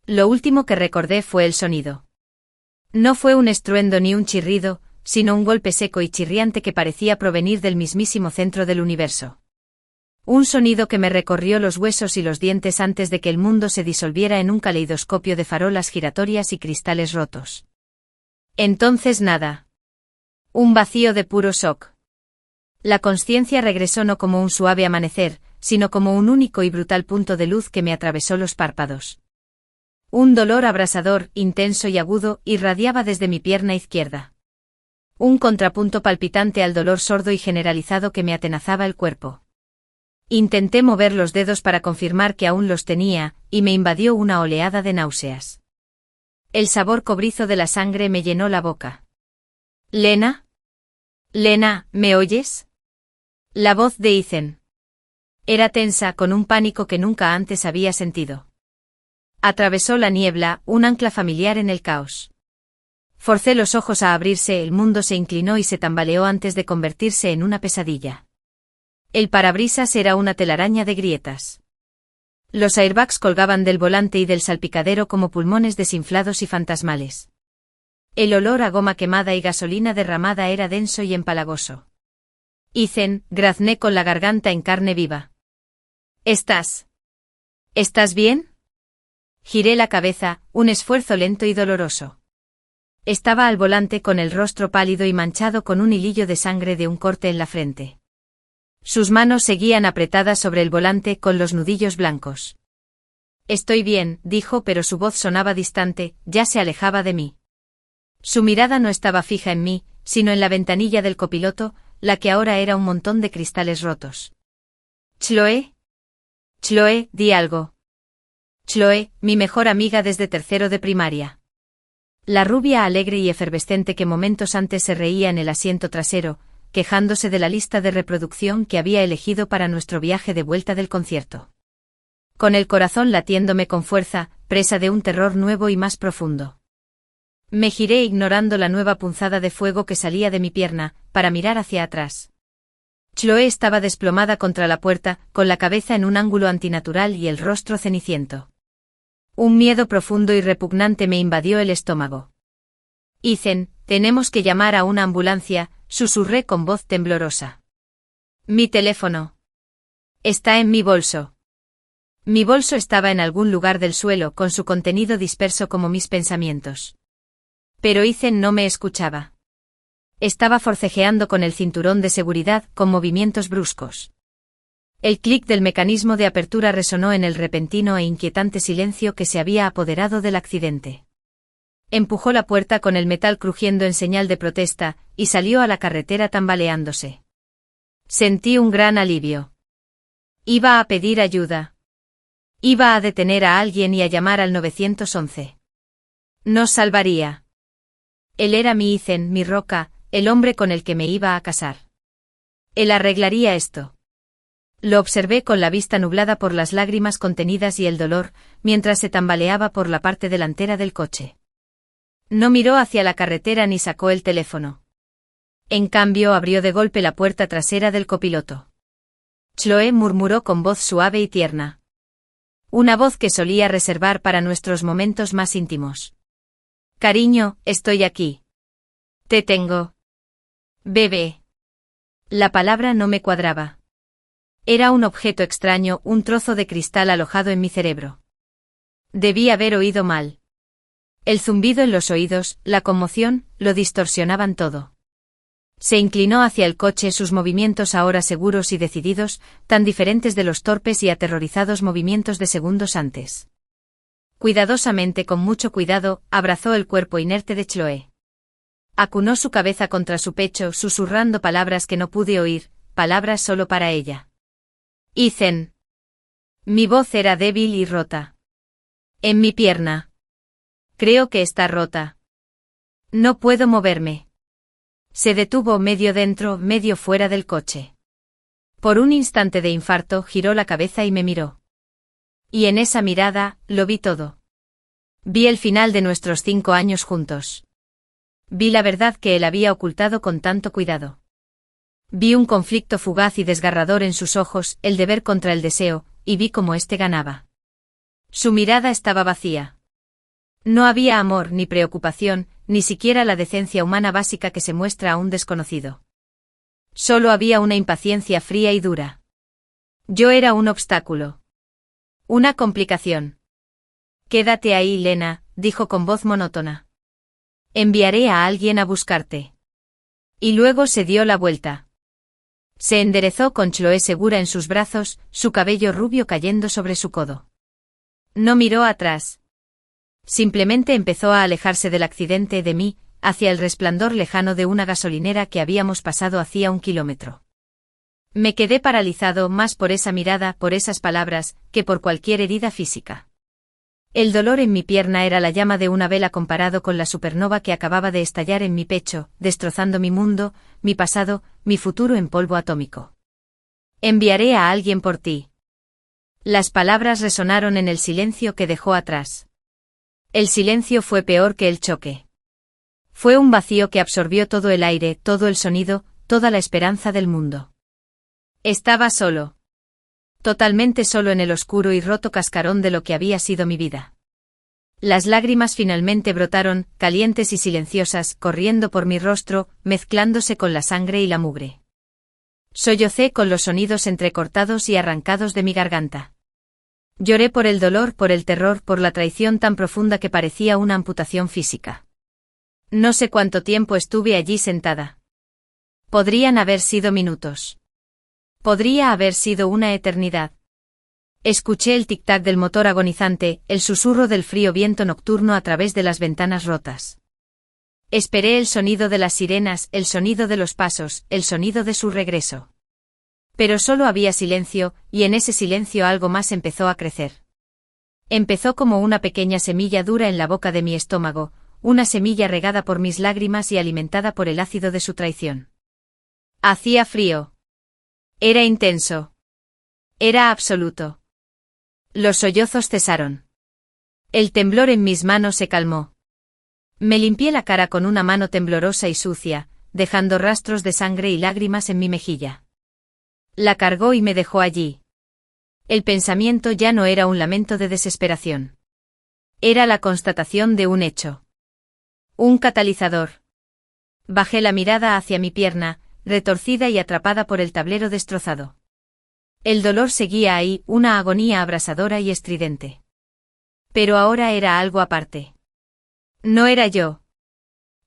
Lo último que recordé fue el sonido. No fue un estruendo ni un chirrido, sino un golpe seco y chirriante que parecía provenir del mismísimo centro del universo. Un sonido que me recorrió los huesos y los dientes antes de que el mundo se disolviera en un caleidoscopio de farolas giratorias y cristales rotos. Entonces nada. Un vacío de puro shock. La consciencia regresó no como un suave amanecer, sino como un único y brutal punto de luz que me atravesó los párpados. Un dolor abrasador, intenso y agudo, irradiaba desde mi pierna izquierda. Un contrapunto palpitante al dolor sordo y generalizado que me atenazaba el cuerpo. Intenté mover los dedos para confirmar que aún los tenía, y me invadió una oleada de náuseas. El sabor cobrizo de la sangre me llenó la boca. «¿Lena? Lena, ¿me oyes?» La voz de Ethan. Era tensa, con un pánico que nunca antes había sentido. Atravesó la niebla, un ancla familiar en el caos. Forcé los ojos a abrirse, el mundo se inclinó y se tambaleó antes de convertirse en una pesadilla. El parabrisas era una telaraña de grietas. Los airbags colgaban del volante y del salpicadero como pulmones desinflados y fantasmales. El olor a goma quemada y gasolina derramada era denso y empalagoso. Ethan, grazné con la garganta en carne viva. ¿Estás bien? Giré la cabeza, un esfuerzo lento y doloroso. Estaba al volante con el rostro pálido y manchado con un hilillo de sangre de un corte en la frente. Sus manos seguían apretadas sobre el volante con los nudillos blancos. «Estoy bien», dijo, pero su voz sonaba distante, ya se alejaba de mí. Su mirada no estaba fija en mí, sino en la ventanilla del copiloto, la que ahora era un montón de cristales rotos. «Chloe? Chloe, di algo». Chloe, mi mejor amiga desde tercero de primaria. La rubia alegre y efervescente que momentos antes se reía en el asiento trasero, quejándose de la lista de reproducción que había elegido para nuestro viaje de vuelta del concierto. Con el corazón latiéndome con fuerza, presa de un terror nuevo y más profundo. Me giré ignorando la nueva punzada de fuego que salía de mi pierna, para mirar hacia atrás. Chloe estaba desplomada contra la puerta, con la cabeza en un ángulo antinatural y el rostro ceniciento. Un miedo profundo y repugnante me invadió el estómago. «Ethan, tenemos que llamar a una ambulancia», susurré con voz temblorosa. «Mi teléfono. Está en mi bolso». Mi bolso estaba en algún lugar del suelo, con su contenido disperso como mis pensamientos. Pero Ethan no me escuchaba. Estaba forcejeando con el cinturón de seguridad, con movimientos bruscos. El clic del mecanismo de apertura resonó en el repentino e inquietante silencio que se había apoderado del accidente. Empujó la puerta con el metal crujiendo en señal de protesta, y salió a la carretera tambaleándose. Sentí un gran alivio. Iba a pedir ayuda. Iba a detener a alguien y a llamar al 911. Nos salvaría. Él era mi Ethan, mi roca, el hombre con el que me iba a casar. Él arreglaría esto. Lo observé con la vista nublada por las lágrimas contenidas y el dolor, mientras se tambaleaba por la parte delantera del coche. No miró hacia la carretera ni sacó el teléfono. En cambio abrió de golpe la puerta trasera del copiloto. Chloe murmuró con voz suave y tierna. Una voz que solía reservar para nuestros momentos más íntimos. «Cariño, estoy aquí. Te tengo. Bebé». La palabra no me cuadraba. Era un objeto extraño, un trozo de cristal alojado en mi cerebro. Debí haber oído mal. El zumbido en los oídos, la conmoción, lo distorsionaban todo. Se inclinó hacia el coche, sus movimientos ahora seguros y decididos, tan diferentes de los torpes y aterrorizados movimientos de segundos antes. Cuidadosamente, con mucho cuidado, abrazó el cuerpo inerte de Chloe. Acunó su cabeza contra su pecho, susurrando palabras que no pude oír, palabras solo para ella. «Ethan». Mi voz era débil y rota. «En mi pierna. Creo que está rota. No puedo moverme». Se detuvo medio dentro, medio fuera del coche. Por un instante de infarto giró la cabeza y me miró. Y en esa mirada, lo vi todo. Vi el final de nuestros 5 años juntos. Vi la verdad que él había ocultado con tanto cuidado. Vi un conflicto fugaz y desgarrador en sus ojos, el deber contra el deseo, y vi cómo éste ganaba. Su mirada estaba vacía. No había amor ni preocupación, ni siquiera la decencia humana básica que se muestra a un desconocido. Solo había una impaciencia fría y dura. Yo era un obstáculo. Una complicación. Quédate ahí, Lena, dijo con voz monótona. Enviaré a alguien a buscarte. Y luego se dio la vuelta. Se enderezó con Chloe segura en sus brazos, su cabello rubio cayendo sobre su codo. No miró atrás. Simplemente empezó a alejarse del accidente de mí, hacia el resplandor lejano de una gasolinera que habíamos pasado hacía 1 kilómetro. Me quedé paralizado más por esa mirada, por esas palabras, que por cualquier herida física. El dolor en mi pierna era la llama de una vela comparado con la supernova que acababa de estallar en mi pecho, destrozando mi mundo, mi pasado, mi futuro en polvo atómico. Enviaré a alguien por ti. Las palabras resonaron en el silencio que dejó atrás. El silencio fue peor que el choque. Fue un vacío que absorbió todo el aire, todo el sonido, toda la esperanza del mundo. Estaba solo. Totalmente solo en el oscuro y roto cascarón de lo que había sido mi vida. Las lágrimas finalmente brotaron, calientes y silenciosas, corriendo por mi rostro, mezclándose con la sangre y la mugre. Sollocé con los sonidos entrecortados y arrancados de mi garganta. Lloré por el dolor, por el terror, por la traición tan profunda que parecía una amputación física. No sé cuánto tiempo estuve allí sentada. Podrían haber sido minutos. Podría haber sido una eternidad. Escuché el tic-tac del motor agonizante, el susurro del frío viento nocturno a través de las ventanas rotas. Esperé el sonido de las sirenas, el sonido de los pasos, el sonido de su regreso. Pero solo había silencio, y en ese silencio algo más empezó a crecer. Empezó como una pequeña semilla dura en la boca de mi estómago, una semilla regada por mis lágrimas y alimentada por el ácido de su traición. Hacía frío. Era intenso. Era absoluto. Los sollozos cesaron. El temblor en mis manos se calmó. Me limpié la cara con una mano temblorosa y sucia, dejando rastros de sangre y lágrimas en mi mejilla. La cargó y me dejó allí. El pensamiento ya no era un lamento de desesperación. Era la constatación de un hecho. Un catalizador. Bajé la mirada hacia mi pierna, retorcida y atrapada por el tablero destrozado. El dolor seguía ahí, una agonía abrasadora y estridente. Pero ahora era algo aparte. No era yo.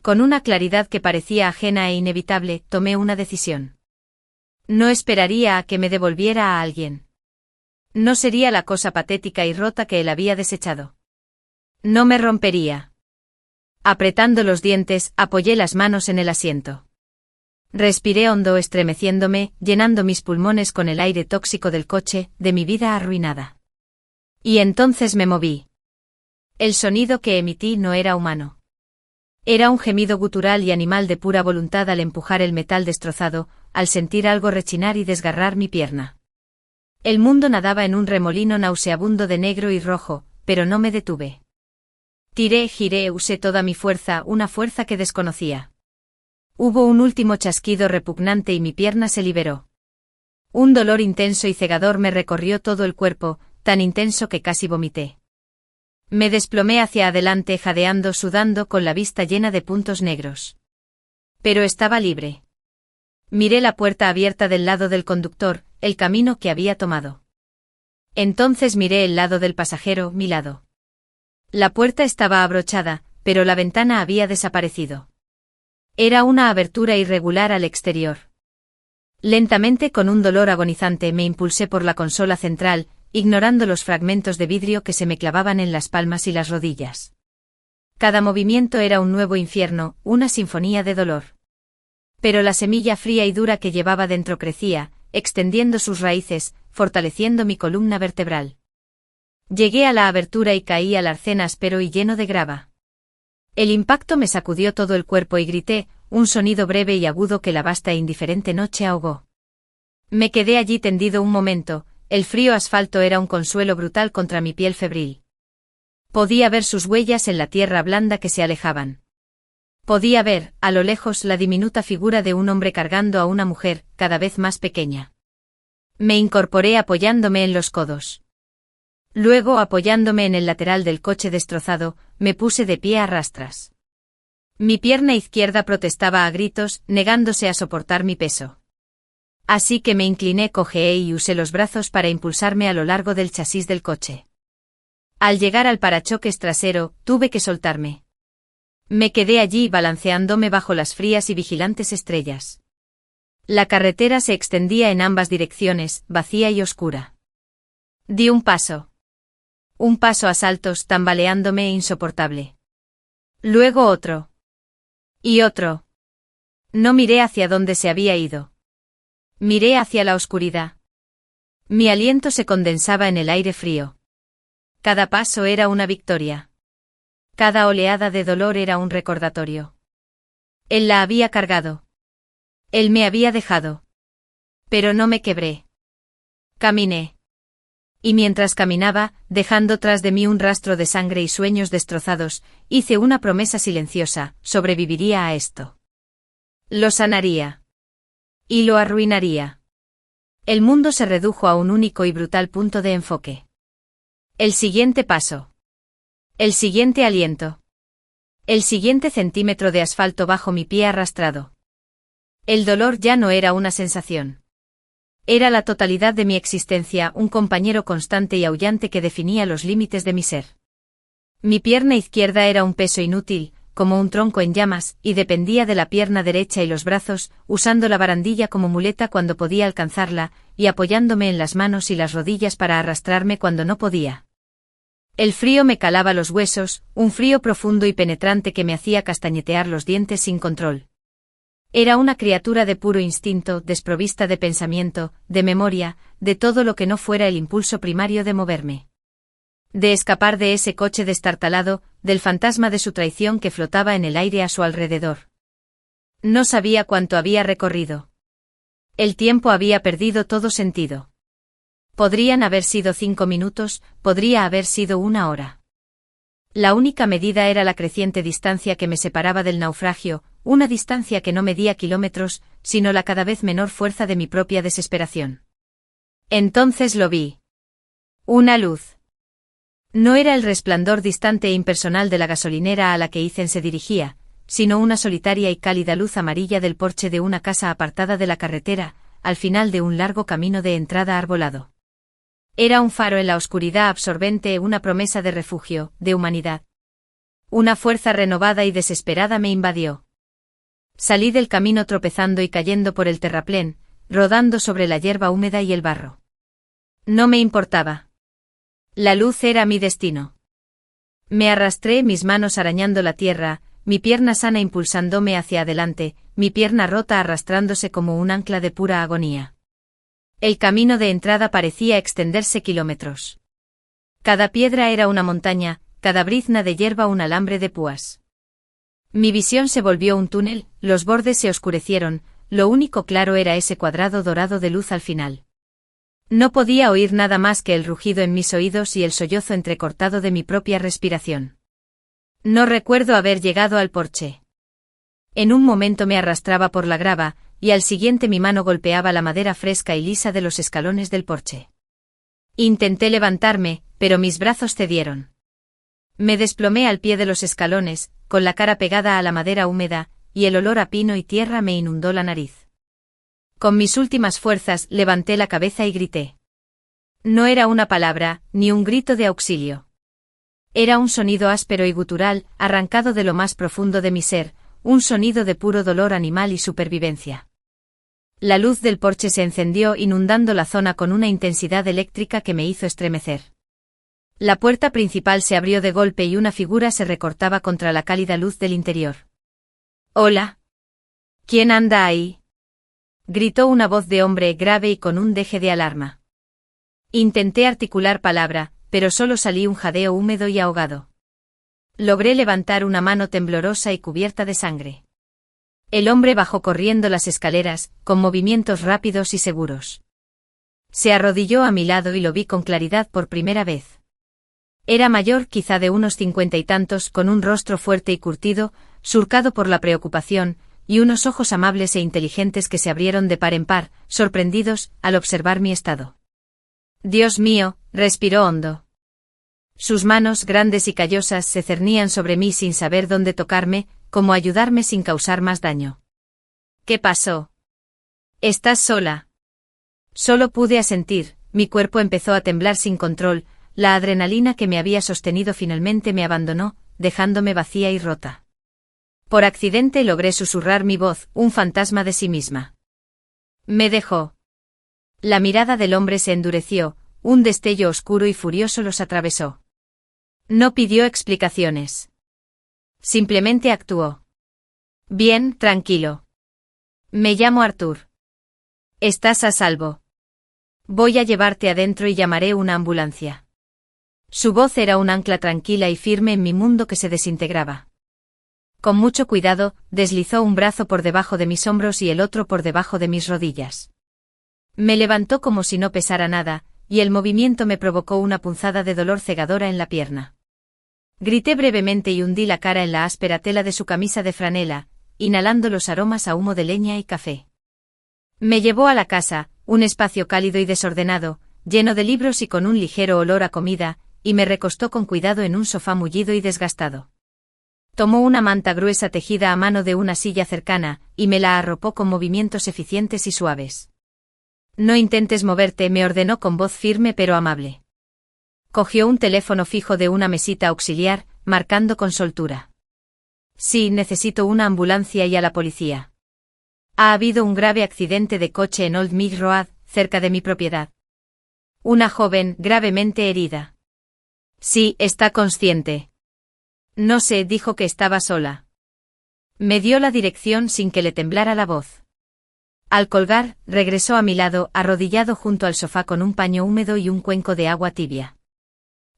Con una claridad que parecía ajena e inevitable, tomé una decisión. No esperaría a que me devolviera a alguien. No sería la cosa patética y rota que él había desechado. No me rompería. Apretando los dientes, apoyé las manos en el asiento. Respiré hondo estremeciéndome, llenando mis pulmones con el aire tóxico del coche, de mi vida arruinada. Y entonces me moví. El sonido que emití no era humano. Era un gemido gutural y animal de pura voluntad al empujar el metal destrozado, al sentir algo rechinar y desgarrar mi pierna. El mundo nadaba en un remolino nauseabundo de negro y rojo, pero no me detuve. Tiré, giré, usé toda mi fuerza, una fuerza que desconocía. Hubo un último chasquido repugnante y mi pierna se liberó. Un dolor intenso y cegador me recorrió todo el cuerpo, tan intenso que casi vomité. Me desplomé hacia adelante jadeando, sudando, con la vista llena de puntos negros. Pero estaba libre. Miré la puerta abierta del lado del conductor, el camino que había tomado. Entonces miré el lado del pasajero, mi lado. La puerta estaba abrochada, pero la ventana había desaparecido. Era una abertura irregular al exterior. Lentamente, con un dolor agonizante, me impulsé por la consola central, ignorando los fragmentos de vidrio que se me clavaban en las palmas y las rodillas. Cada movimiento era un nuevo infierno, una sinfonía de dolor. Pero la semilla fría y dura que llevaba dentro crecía, extendiendo sus raíces, fortaleciendo mi columna vertebral. Llegué a la abertura y caí al arcén áspero y lleno de grava. El impacto me sacudió todo el cuerpo y grité, un sonido breve y agudo que la vasta e indiferente noche ahogó. Me quedé allí tendido un momento, el frío asfalto era un consuelo brutal contra mi piel febril. Podía ver sus huellas en la tierra blanda que se alejaban. Podía ver, a lo lejos, la diminuta figura de un hombre cargando a una mujer, cada vez más pequeña. Me incorporé apoyándome en los codos. Luego, apoyándome en el lateral del coche destrozado, me puse de pie a rastras. Mi pierna izquierda protestaba a gritos, negándose a soportar mi peso. Así que me incliné, cojeé y usé los brazos para impulsarme a lo largo del chasis del coche. Al llegar al parachoques trasero, tuve que soltarme. Me quedé allí balanceándome bajo las frías y vigilantes estrellas. La carretera se extendía en ambas direcciones, vacía y oscura. Di un paso. Un paso a saltos, tambaleándome e insoportable. Luego otro. Y otro. No miré hacia dónde se había ido. Miré hacia la oscuridad. Mi aliento se condensaba en el aire frío. Cada paso era una victoria. Cada oleada de dolor era un recordatorio. Él la había cargado. Él me había dejado. Pero no me quebré. Caminé. Y mientras caminaba, dejando tras de mí un rastro de sangre y sueños destrozados, hice una promesa silenciosa: sobreviviría a esto. Lo sanaría. Y lo arruinaría. El mundo se redujo a un único y brutal punto de enfoque. El siguiente paso. El siguiente aliento. El siguiente centímetro de asfalto bajo mi pie arrastrado. El dolor ya no era una sensación. Era la totalidad de mi existencia, un compañero constante y aullante que definía los límites de mi ser. Mi pierna izquierda era un peso inútil, como un tronco en llamas, y dependía de la pierna derecha y los brazos, usando la barandilla como muleta cuando podía alcanzarla, y apoyándome en las manos y las rodillas para arrastrarme cuando no podía. El frío me calaba los huesos, un frío profundo y penetrante que me hacía castañetear los dientes sin control. Era una criatura de puro instinto, desprovista de pensamiento, de memoria, de todo lo que no fuera el impulso primario de moverme. De escapar de ese coche destartalado, del fantasma de su traición que flotaba en el aire a su alrededor. No sabía cuánto había recorrido. El tiempo había perdido todo sentido. Podrían haber sido 5 minutos, podría haber sido 1 hora. La única medida era la creciente distancia que me separaba del naufragio, una distancia que no medía kilómetros, sino la cada vez menor fuerza de mi propia desesperación. Entonces lo vi. Una luz. No era el resplandor distante e impersonal de la gasolinera a la que Ethan se dirigía, sino una solitaria y cálida luz amarilla del porche de una casa apartada de la carretera, al final de un largo camino de entrada arbolado. Era un faro en la oscuridad absorbente, una promesa de refugio, de humanidad. Una fuerza renovada y desesperada me invadió. Salí del camino tropezando y cayendo por el terraplén, rodando sobre la hierba húmeda y el barro. No me importaba. La luz era mi destino. Me arrastré, mis manos arañando la tierra, mi pierna sana impulsándome hacia adelante, mi pierna rota arrastrándose como un ancla de pura agonía. El camino de entrada parecía extenderse kilómetros. Cada piedra era una montaña, cada brizna de hierba un alambre de púas. Mi visión se volvió un túnel, los bordes se oscurecieron, lo único claro era ese cuadrado dorado de luz al final. No podía oír nada más que el rugido en mis oídos y el sollozo entrecortado de mi propia respiración. No recuerdo haber llegado al porche. En un momento me arrastraba por la grava, y al siguiente mi mano golpeaba la madera fresca y lisa de los escalones del porche. Intenté levantarme, pero mis brazos cedieron. Me desplomé al pie de los escalones, con la cara pegada a la madera húmeda, y el olor a pino y tierra me inundó la nariz. Con mis últimas fuerzas levanté la cabeza y grité. No era una palabra, ni un grito de auxilio. Era un sonido áspero y gutural, arrancado de lo más profundo de mi ser, un sonido de puro dolor animal y supervivencia. La luz del porche se encendió inundando la zona con una intensidad eléctrica que me hizo estremecer. La puerta principal se abrió de golpe y una figura se recortaba contra la cálida luz del interior. «Hola. ¿Quién anda ahí?», gritó una voz de hombre grave y con un deje de alarma. Intenté articular palabra, pero solo salí un jadeo húmedo y ahogado. Logré levantar una mano temblorosa y cubierta de sangre. El hombre bajó corriendo las escaleras, con movimientos rápidos y seguros. Se arrodilló a mi lado y lo vi con claridad por primera vez. Era mayor, quizá de unos 50 y tantos, con un rostro fuerte y curtido, surcado por la preocupación, y unos ojos amables e inteligentes que se abrieron de par en par, sorprendidos, al observar mi estado. «Dios mío», respiró hondo. Sus manos grandes y callosas se cernían sobre mí sin saber dónde tocarme, como ayudarme sin causar más daño. ¿Qué pasó? ¿Estás sola? Solo pude asentir, mi cuerpo empezó a temblar sin control, la adrenalina que me había sostenido finalmente me abandonó, dejándome vacía y rota. Por accidente logré susurrar mi voz, un fantasma de sí misma. Me dejó. La mirada del hombre se endureció, un destello oscuro y furioso los atravesó. No pidió explicaciones. Simplemente actuó. Bien, tranquilo. Me llamo Arthur. Estás a salvo. Voy a llevarte adentro y llamaré una ambulancia. Su voz era un ancla tranquila y firme en mi mundo que se desintegraba. Con mucho cuidado, deslizó un brazo por debajo de mis hombros y el otro por debajo de mis rodillas. Me levantó como si no pesara nada, y el movimiento me provocó una punzada de dolor cegadora en la pierna. Grité brevemente y hundí la cara en la áspera tela de su camisa de franela, inhalando los aromas a humo de leña y café. Me llevó a la casa, un espacio cálido y desordenado, lleno de libros y con un ligero olor a comida, y me recostó con cuidado en un sofá mullido y desgastado. Tomó una manta gruesa tejida a mano de una silla cercana, y me la arropó con movimientos eficientes y suaves. No intentes moverte, me ordenó con voz firme pero amable. Cogió un teléfono fijo de una mesita auxiliar, marcando con soltura. Sí, necesito una ambulancia y a la policía. Ha habido un grave accidente de coche en Old Mill Road, cerca de mi propiedad. Una joven, gravemente herida. Sí, está consciente. No sé, dijo que estaba sola. Me dio la dirección sin que le temblara la voz. Al colgar, regresó a mi lado, arrodillado junto al sofá con un paño húmedo y un cuenco de agua tibia.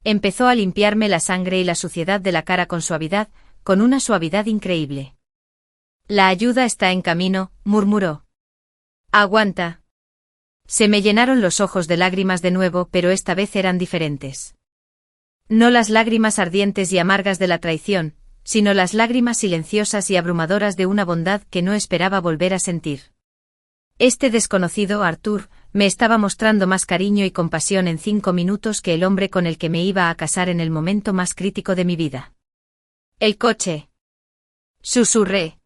Empezó a limpiarme la sangre y la suciedad de la cara con suavidad, con una suavidad increíble. La ayuda está en camino, murmuró. Aguanta. Se me llenaron los ojos de lágrimas de nuevo, pero esta vez eran diferentes. No las lágrimas ardientes y amargas de la traición, sino las lágrimas silenciosas y abrumadoras de una bondad que no esperaba volver a sentir. Este desconocido Arthur me estaba mostrando más cariño y compasión en 5 minutos que el hombre con el que me iba a casar en el momento más crítico de mi vida. El coche. Susurré.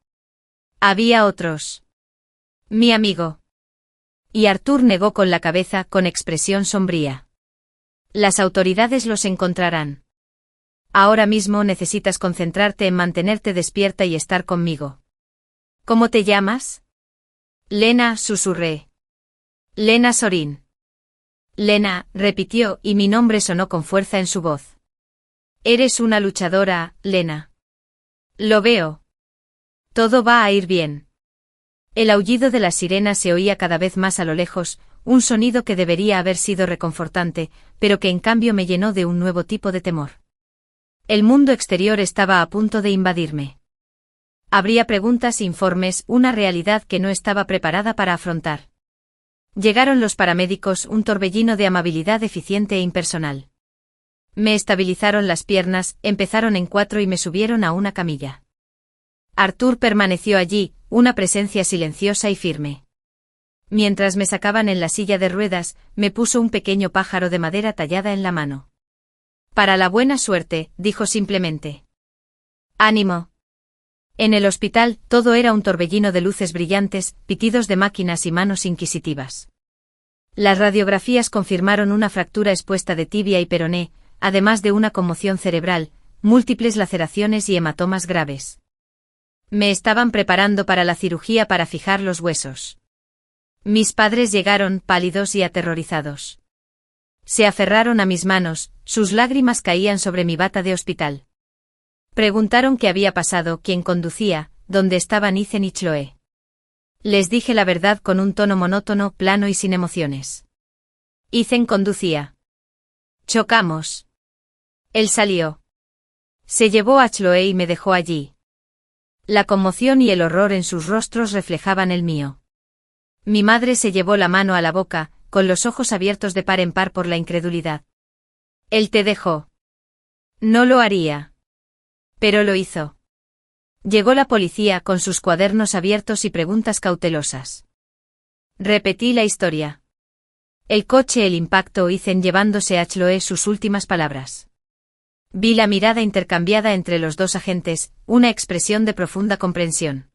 Había otros. Mi amigo. Y Arthur negó con la cabeza con expresión sombría. Las autoridades los encontrarán. Ahora mismo necesitas concentrarte en mantenerte despierta y estar conmigo. ¿Cómo te llamas? Lena, susurré. Lena Sorin. Lena, repitió, y mi nombre sonó con fuerza en su voz. Eres una luchadora, Lena. Lo veo. Todo va a ir bien. El aullido de las sirenas se oía cada vez más a lo lejos, un sonido que debería haber sido reconfortante, pero que en cambio me llenó de un nuevo tipo de temor. El mundo exterior estaba a punto de invadirme. Habría preguntas e informes, una realidad que no estaba preparada para afrontar. Llegaron los paramédicos, un torbellino de amabilidad eficiente e impersonal. Me estabilizaron las piernas, empezaron en 4 y me subieron a una camilla. Arthur permaneció allí, una presencia silenciosa y firme. Mientras me sacaban en la silla de ruedas, me puso un pequeño pájaro de madera tallada en la mano. Para la buena suerte, dijo simplemente. Ánimo. En el hospital, todo era un torbellino de luces brillantes, pitidos de máquinas y manos inquisitivas. Las radiografías confirmaron una fractura expuesta de tibia y peroné, además de una conmoción cerebral, múltiples laceraciones y hematomas graves. Me estaban preparando para la cirugía para fijar los huesos. Mis padres llegaron, pálidos y aterrorizados. Se aferraron a mis manos, sus lágrimas caían sobre mi bata de hospital. Preguntaron qué había pasado, quién conducía, dónde estaban Ethan y Chloe. Les dije la verdad con un tono monótono, plano y sin emociones. Ethan conducía. Chocamos. Él salió. Se llevó a Chloe y me dejó allí. La conmoción y el horror en sus rostros reflejaban el mío. Mi madre se llevó la mano a la boca, con los ojos abiertos de par en par por la incredulidad. Él te dejó. No lo haría. Pero lo hizo. Llegó la policía con sus cuadernos abiertos y preguntas cautelosas. Repetí la historia. El coche, el impacto, Ethan llevándose a Chloe, sus últimas palabras. Vi la mirada intercambiada entre los dos agentes, una expresión de profunda comprensión.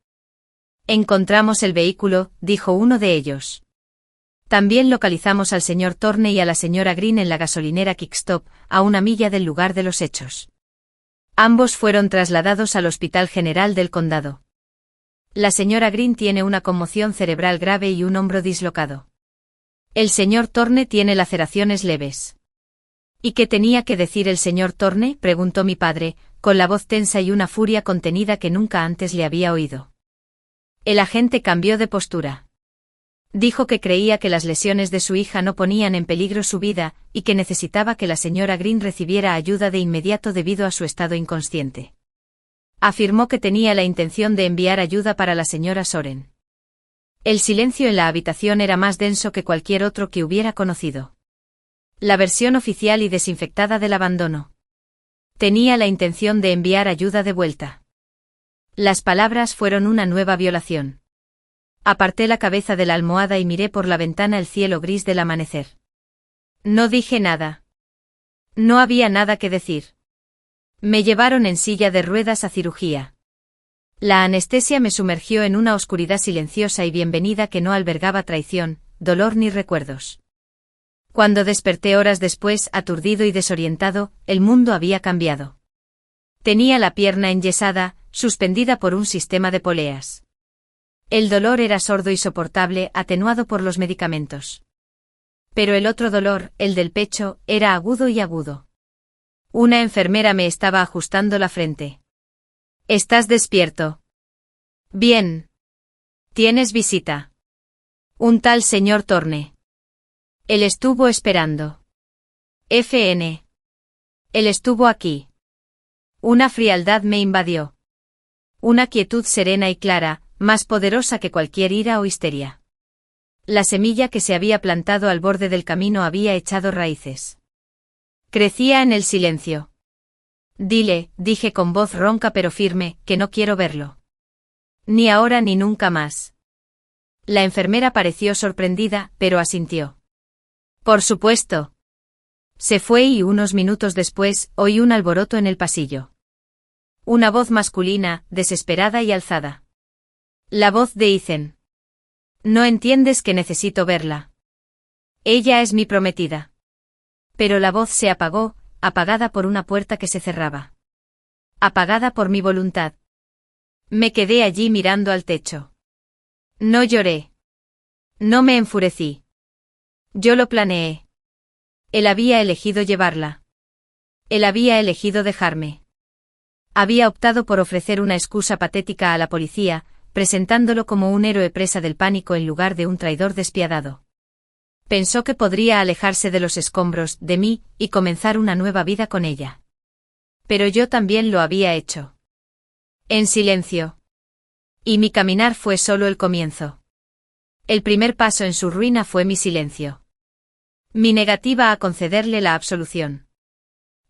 Encontramos el vehículo, dijo uno de ellos. También localizamos al señor Thorne y a la señora Green en la gasolinera Kickstop, a una milla del lugar de los hechos. Ambos fueron trasladados al Hospital General del Condado. La señora Green tiene una conmoción cerebral grave y un hombro dislocado. El señor Thorne tiene laceraciones leves. ¿Y qué tenía que decir el señor Thorne?, preguntó mi padre, con la voz tensa y una furia contenida que nunca antes le había oído. El agente cambió de postura. Dijo que creía que las lesiones de su hija no ponían en peligro su vida, y que necesitaba que la señora Green recibiera ayuda de inmediato debido a su estado inconsciente. Afirmó que tenía la intención de enviar ayuda para la señora Soren. El silencio en la habitación era más denso que cualquier otro que hubiera conocido. La versión oficial y desinfectada del abandono. Tenía la intención de enviar ayuda de vuelta. Las palabras fueron una nueva violación. Aparté la cabeza de la almohada y miré por la ventana el cielo gris del amanecer. No dije nada. No había nada que decir. Me llevaron en silla de ruedas a cirugía. La anestesia me sumergió en una oscuridad silenciosa y bienvenida que no albergaba traición, dolor ni recuerdos. Cuando desperté horas después, aturdido y desorientado, el mundo había cambiado. Tenía la pierna enyesada, suspendida por un sistema de poleas. El dolor era sordo y soportable, atenuado por los medicamentos. Pero el otro dolor, el del pecho, era agudo y agudo. Una enfermera me estaba ajustando la frente. ¿Estás despierto? Bien. ¿Tienes visita? Un tal señor Thorne. Él estuvo esperando. FN. Él estuvo aquí. Una frialdad me invadió. Una quietud serena y clara, más poderosa que cualquier ira o histeria. La semilla que se había plantado al borde del camino había echado raíces. Crecía en el silencio. Dile, dije con voz ronca pero firme, que no quiero verlo. Ni ahora ni nunca más. La enfermera pareció sorprendida, pero asintió. Por supuesto. Se fue y unos minutos después, oí un alboroto en el pasillo. Una voz masculina, desesperada y alzada. La voz de Ethan. No entiendes que necesito verla. Ella es mi prometida. Pero la voz se apagó, apagada por una puerta que se cerraba. Apagada por mi voluntad. Me quedé allí mirando al techo. No lloré. No me enfurecí. Yo lo planeé. Él había elegido llevarla. Él había elegido dejarme. Había optado por ofrecer una excusa patética a la policía, presentándolo como un héroe presa del pánico en lugar de un traidor despiadado. Pensó que podría alejarse de los escombros, de mí, y comenzar una nueva vida con ella. Pero yo también lo había hecho. En silencio. Y mi caminar fue solo el comienzo. El primer paso en su ruina fue mi silencio. Mi negativa a concederle la absolución.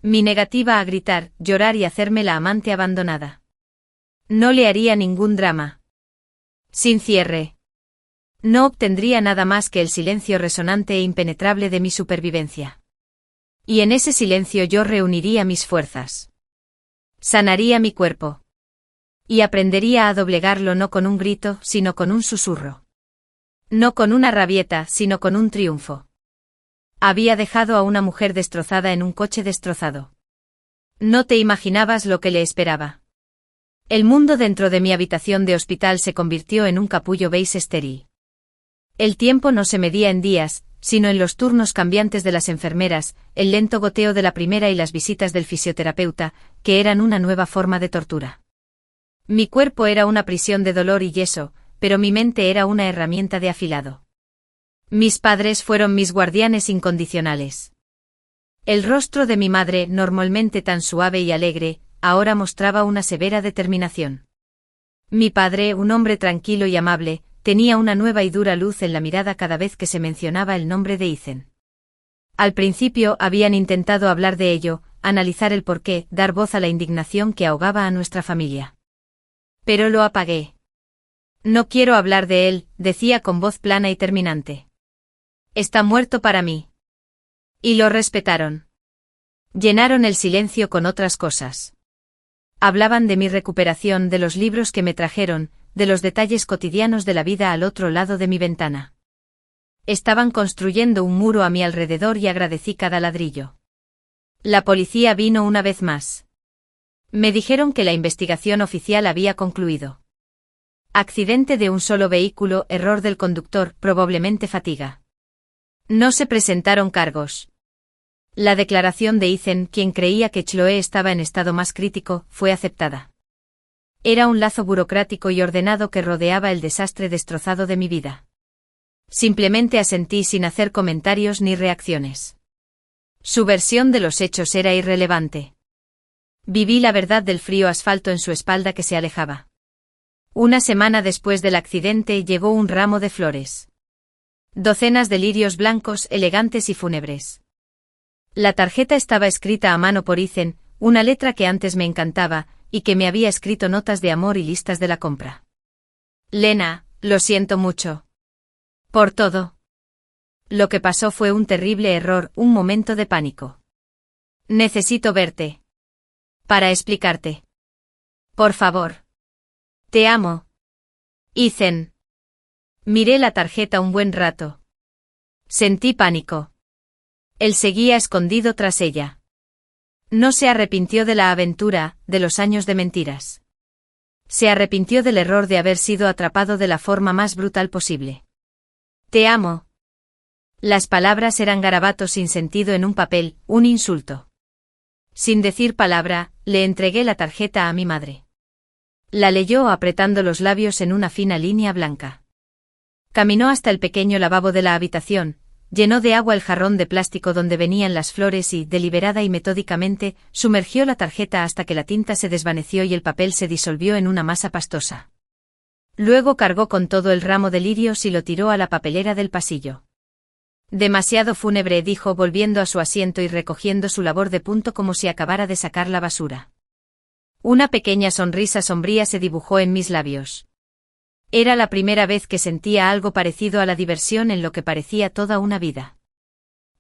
Mi negativa a gritar, llorar y hacerme la amante abandonada. No le haría ningún drama. Sin cierre. No obtendría nada más que el silencio resonante e impenetrable de mi supervivencia. Y en ese silencio yo reuniría mis fuerzas. Sanaría mi cuerpo. Y aprendería a doblegarlo no con un grito, sino con un susurro. No con una rabieta, sino con un triunfo. Había dejado a una mujer destrozada en un coche destrozado. No te imaginabas lo que le esperaba. El mundo dentro de mi habitación de hospital se convirtió en un capullo beige estéril. El tiempo no se medía en días, sino en los turnos cambiantes de las enfermeras, el lento goteo de la primera y las visitas del fisioterapeuta, que eran una nueva forma de tortura. Mi cuerpo era una prisión de dolor y yeso, pero mi mente era una herramienta de afilado. Mis padres fueron mis guardianes incondicionales. El rostro de mi madre, normalmente tan suave y alegre, ahora mostraba una severa determinación. Mi padre, un hombre tranquilo y amable, tenía una nueva y dura luz en la mirada cada vez que se mencionaba el nombre de Ethan. Al principio habían intentado hablar de ello, analizar el porqué, dar voz a la indignación que ahogaba a nuestra familia. Pero lo apagué. No quiero hablar de él, decía con voz plana y terminante. Está muerto para mí. Y lo respetaron. Llenaron el silencio con otras cosas. Hablaban de mi recuperación, de los libros que me trajeron, de los detalles cotidianos de la vida al otro lado de mi ventana. Estaban construyendo un muro a mi alrededor y agradecí cada ladrillo. La policía vino una vez más. Me dijeron que la investigación oficial había concluido. Accidente de un solo vehículo, error del conductor, probablemente fatiga. No se presentaron cargos. La declaración de Ethan, quien creía que Chloe estaba en estado más crítico, fue aceptada. Era un lazo burocrático y ordenado que rodeaba el desastre destrozado de mi vida. Simplemente asentí sin hacer comentarios ni reacciones. Su versión de los hechos era irrelevante. Viví la verdad del frío asfalto en su espalda que se alejaba. Una semana después del accidente llegó un ramo de flores. Docenas de lirios blancos, elegantes y fúnebres. La tarjeta estaba escrita a mano por Ethan, una letra que antes me encantaba, y que me había escrito notas de amor y listas de la compra. Lena, lo siento mucho. Por todo. Lo que pasó fue un terrible error, un momento de pánico. Necesito verte. Para explicarte. Por favor. Te amo. Ethan. Miré la tarjeta un buen rato. Sentí pánico. Él seguía escondido tras ella. No se arrepintió de la aventura, de los años de mentiras. Se arrepintió del error de haber sido atrapado de la forma más brutal posible. Te amo. Las palabras eran garabatos sin sentido en un papel, un insulto. Sin decir palabra, le entregué la tarjeta a mi madre. La leyó apretando los labios en una fina línea blanca. Caminó hasta el pequeño lavabo de la habitación, llenó de agua el jarrón de plástico donde venían las flores y, deliberada y metódicamente, sumergió la tarjeta hasta que la tinta se desvaneció y el papel se disolvió en una masa pastosa. Luego cargó con todo el ramo de lirios y lo tiró a la papelera del pasillo. Demasiado fúnebre, dijo volviendo a su asiento y recogiendo su labor de punto como si acabara de sacar la basura. Una pequeña sonrisa sombría se dibujó en mis labios. Era la primera vez que sentía algo parecido a la diversión en lo que parecía toda una vida.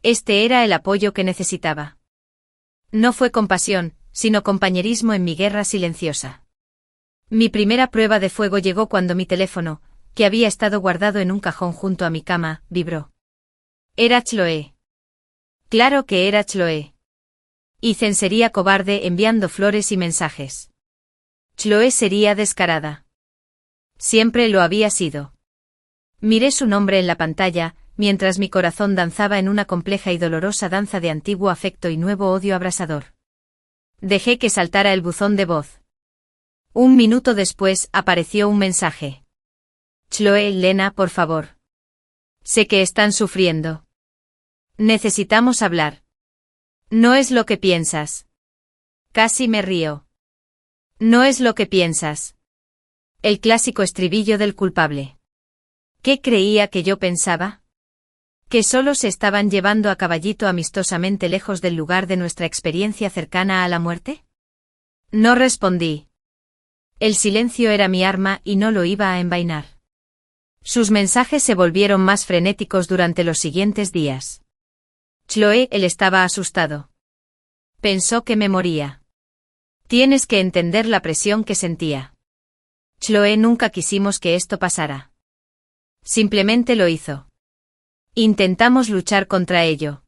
Este era el apoyo que necesitaba. No fue compasión, sino compañerismo en mi guerra silenciosa. Mi primera prueba de fuego llegó cuando mi teléfono, que había estado guardado en un cajón junto a mi cama, vibró. Era Chloe. Claro que era Chloe. Ethan sería cobarde enviando flores y mensajes. Chloe sería descarada. Siempre lo había sido. Miré su nombre en la pantalla, mientras mi corazón danzaba en una compleja y dolorosa danza de antiguo afecto y nuevo odio abrasador. Dejé que saltara el buzón de voz. Un minuto después apareció un mensaje. Chloe, Lena, por favor. Sé que están sufriendo. Necesitamos hablar. No es lo que piensas. Casi me río. No es lo que piensas. El clásico estribillo del culpable. ¿Qué creía que yo pensaba? Que solo se estaban llevando a caballito amistosamente lejos del lugar de nuestra experiencia cercana a la muerte. No respondí. El silencio era mi arma y no lo iba a envainar. Sus mensajes se volvieron más frenéticos durante los siguientes días. Chloe, él estaba asustado. Pensó que me moría. Tienes que entender la presión que sentía. Chloe, nunca quisimos que esto pasara. Simplemente lo hizo. Intentamos luchar contra ello.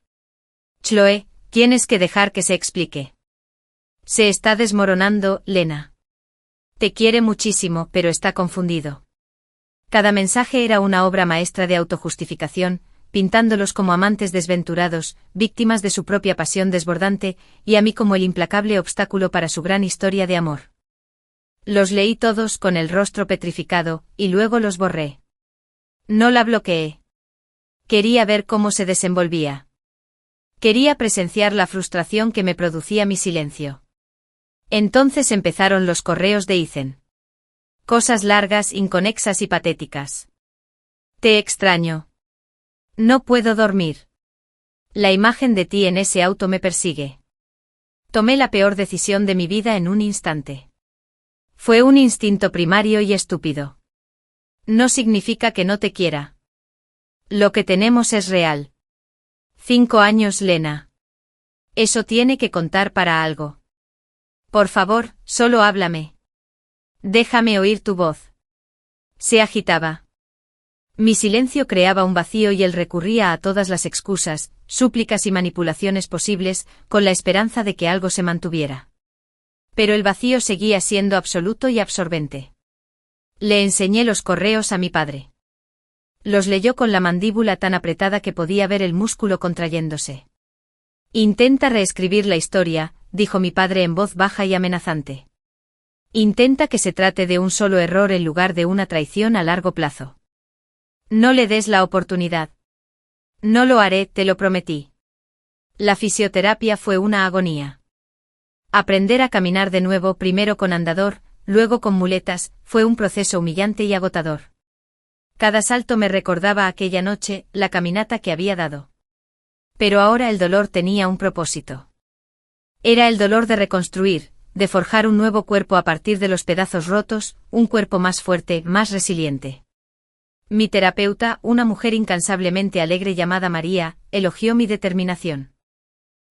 Chloe, tienes que dejar que se explique. Se está desmoronando, Lena. Te quiere muchísimo, pero está confundido. Cada mensaje era una obra maestra de autojustificación, pintándolos como amantes desventurados, víctimas de su propia pasión desbordante, y a mí como el implacable obstáculo para su gran historia de amor. Los leí todos con el rostro petrificado, y luego los borré. No la bloqueé. Quería ver cómo se desenvolvía. Quería presenciar la frustración que me producía mi silencio. Entonces empezaron los correos de Ethan. Cosas largas, inconexas y patéticas. Te extraño. No puedo dormir. La imagen de ti en ese auto me persigue. Tomé la peor decisión de mi vida en un instante. Fue un instinto primario y estúpido. No significa que no te quiera. Lo que tenemos es real. 5 años, Lena. Eso tiene que contar para algo. Por favor, solo háblame. Déjame oír tu voz. Se agitaba. Mi silencio creaba un vacío y él recurría a todas las excusas, súplicas y manipulaciones posibles, con la esperanza de que algo se mantuviera. Pero el vacío seguía siendo absoluto y absorbente. Le enseñé los correos a mi padre. Los leyó con la mandíbula tan apretada que podía ver el músculo contrayéndose. Intenta reescribir la historia, dijo mi padre en voz baja y amenazante. Intenta que se trate de un solo error en lugar de una traición a largo plazo. No le des la oportunidad. No lo haré, te lo prometí. La fisioterapia fue una agonía. Aprender a caminar de nuevo, primero con andador, luego con muletas, fue un proceso humillante y agotador. Cada salto me recordaba aquella noche, la caminata que había dado. Pero ahora el dolor tenía un propósito. Era el dolor de reconstruir, de forjar un nuevo cuerpo a partir de los pedazos rotos, un cuerpo más fuerte, más resiliente. Mi terapeuta, una mujer incansablemente alegre llamada María, elogió mi determinación.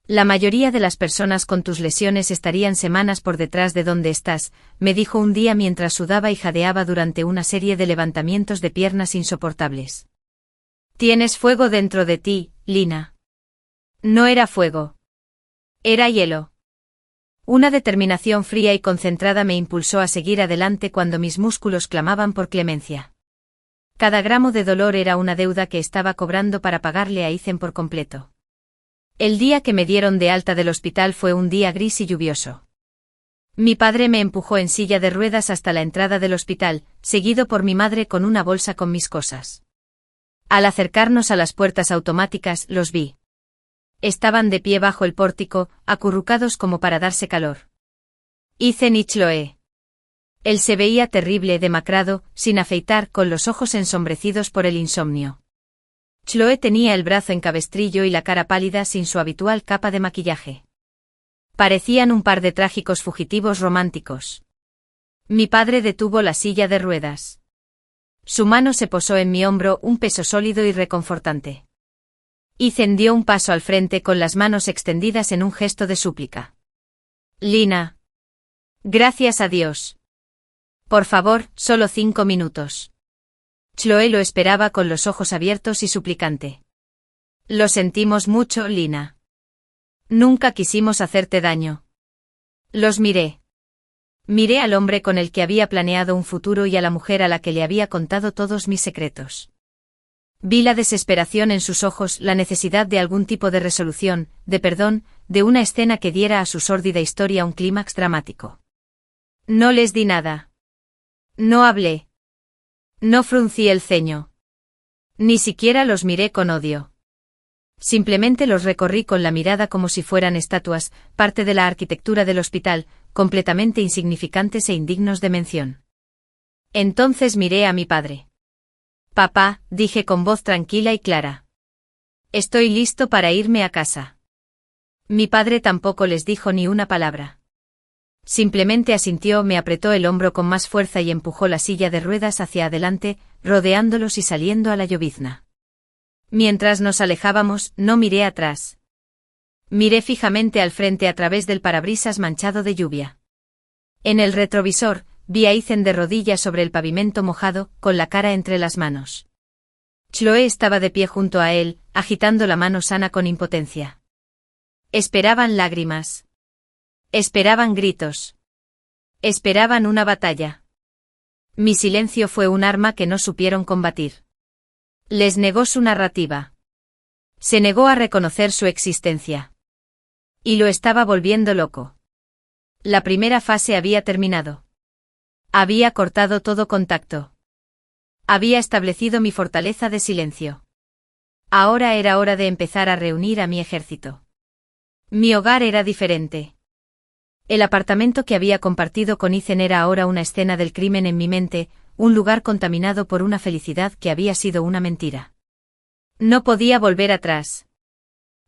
La mayoría de las personas con tus lesiones estarían semanas por detrás de donde estás, me dijo un día mientras sudaba y jadeaba durante una serie de levantamientos de piernas insoportables. Tienes fuego dentro de ti, Lina. No era fuego. Era hielo. Una determinación fría y concentrada me impulsó a seguir adelante cuando mis músculos clamaban por clemencia. Cada gramo de dolor era una deuda que estaba cobrando para pagarle a Ethan por completo. El día que me dieron de alta del hospital fue un día gris y lluvioso. Mi padre me empujó en silla de ruedas hasta la entrada del hospital, seguido por mi madre con una bolsa con mis cosas. Al acercarnos a las puertas automáticas, los vi. Estaban de pie bajo el pórtico, acurrucados como para darse calor. Ethan y Chloe. Él se veía terrible, demacrado, sin afeitar, con los ojos ensombrecidos por el insomnio. Chloe tenía el brazo en cabestrillo y la cara pálida sin su habitual capa de maquillaje. Parecían un par de trágicos fugitivos románticos. Mi padre detuvo la silla de ruedas. Su mano se posó en mi hombro, un peso sólido y reconfortante. Ethan dio un paso al frente con las manos extendidas en un gesto de súplica. Lina. Gracias a Dios. Por favor, solo 5 minutos. Chloe lo esperaba con los ojos abiertos y suplicante. Lo sentimos mucho, Lina. Nunca quisimos hacerte daño. Los miré. Miré al hombre con el que había planeado un futuro y a la mujer a la que le había contado todos mis secretos. Vi la desesperación en sus ojos, la necesidad de algún tipo de resolución, de perdón, de una escena que diera a su sórdida historia un clímax dramático. No les di nada. No hablé. No fruncí el ceño. Ni siquiera los miré con odio. Simplemente los recorrí con la mirada como si fueran estatuas, parte de la arquitectura del hospital, completamente insignificantes e indignos de mención. Entonces miré a mi padre. Papá, dije con voz tranquila y clara. Estoy listo para irme a casa. Mi padre tampoco les dijo ni una palabra. Simplemente asintió, me apretó el hombro con más fuerza y empujó la silla de ruedas hacia adelante, rodeándolos y saliendo a la llovizna. Mientras nos alejábamos, no miré atrás. Miré fijamente al frente a través del parabrisas manchado de lluvia. En el retrovisor, vi a Ethan de rodillas sobre el pavimento mojado, con la cara entre las manos. Chloe estaba de pie junto a él, agitando la mano sana con impotencia. Esperaban lágrimas. Esperaban gritos. Esperaban una batalla. Mi silencio fue un arma que no supieron combatir. Les negó su narrativa. Se negó a reconocer su existencia. Y lo estaba volviendo loco. La primera fase había terminado. Había cortado todo contacto. Había establecido mi fortaleza de silencio. Ahora era hora de empezar a reunir a mi ejército. Mi hogar era diferente. El apartamento que había compartido con Ethan era ahora una escena del crimen en mi mente, un lugar contaminado por una felicidad que había sido una mentira. No podía volver atrás.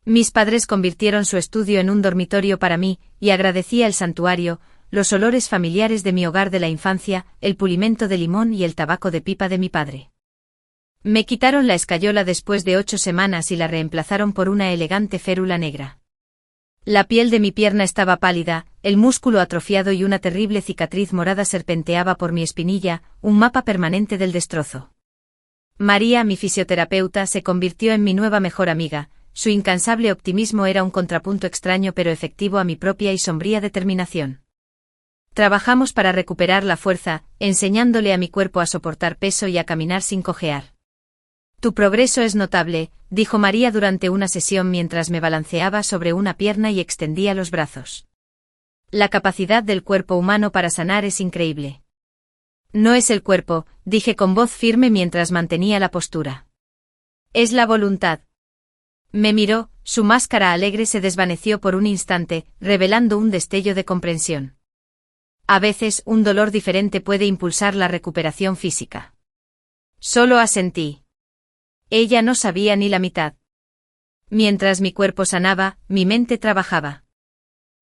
Mis padres convirtieron su estudio en un dormitorio para mí, y agradecía el santuario, los olores familiares de mi hogar de la infancia, el pulimento de limón y el tabaco de pipa de mi padre. Me quitaron la escayola después de 8 semanas y la reemplazaron por una elegante férula negra. La piel de mi pierna estaba pálida, el músculo atrofiado y una terrible cicatriz morada serpenteaba por mi espinilla, un mapa permanente del destrozo. María, mi fisioterapeuta, se convirtió en mi nueva mejor amiga. Su incansable optimismo era un contrapunto extraño pero efectivo a mi propia y sombría determinación. Trabajamos para recuperar la fuerza, enseñándole a mi cuerpo a soportar peso y a caminar sin cojear. Tu progreso es notable, dijo María durante una sesión mientras me balanceaba sobre una pierna y extendía los brazos. La capacidad del cuerpo humano para sanar es increíble. No es el cuerpo, dije con voz firme mientras mantenía la postura. Es la voluntad. Me miró, su máscara alegre se desvaneció por un instante, revelando un destello de comprensión. A veces, un dolor diferente puede impulsar la recuperación física. Solo asentí. Ella no sabía ni la mitad. Mientras mi cuerpo sanaba, mi mente trabajaba.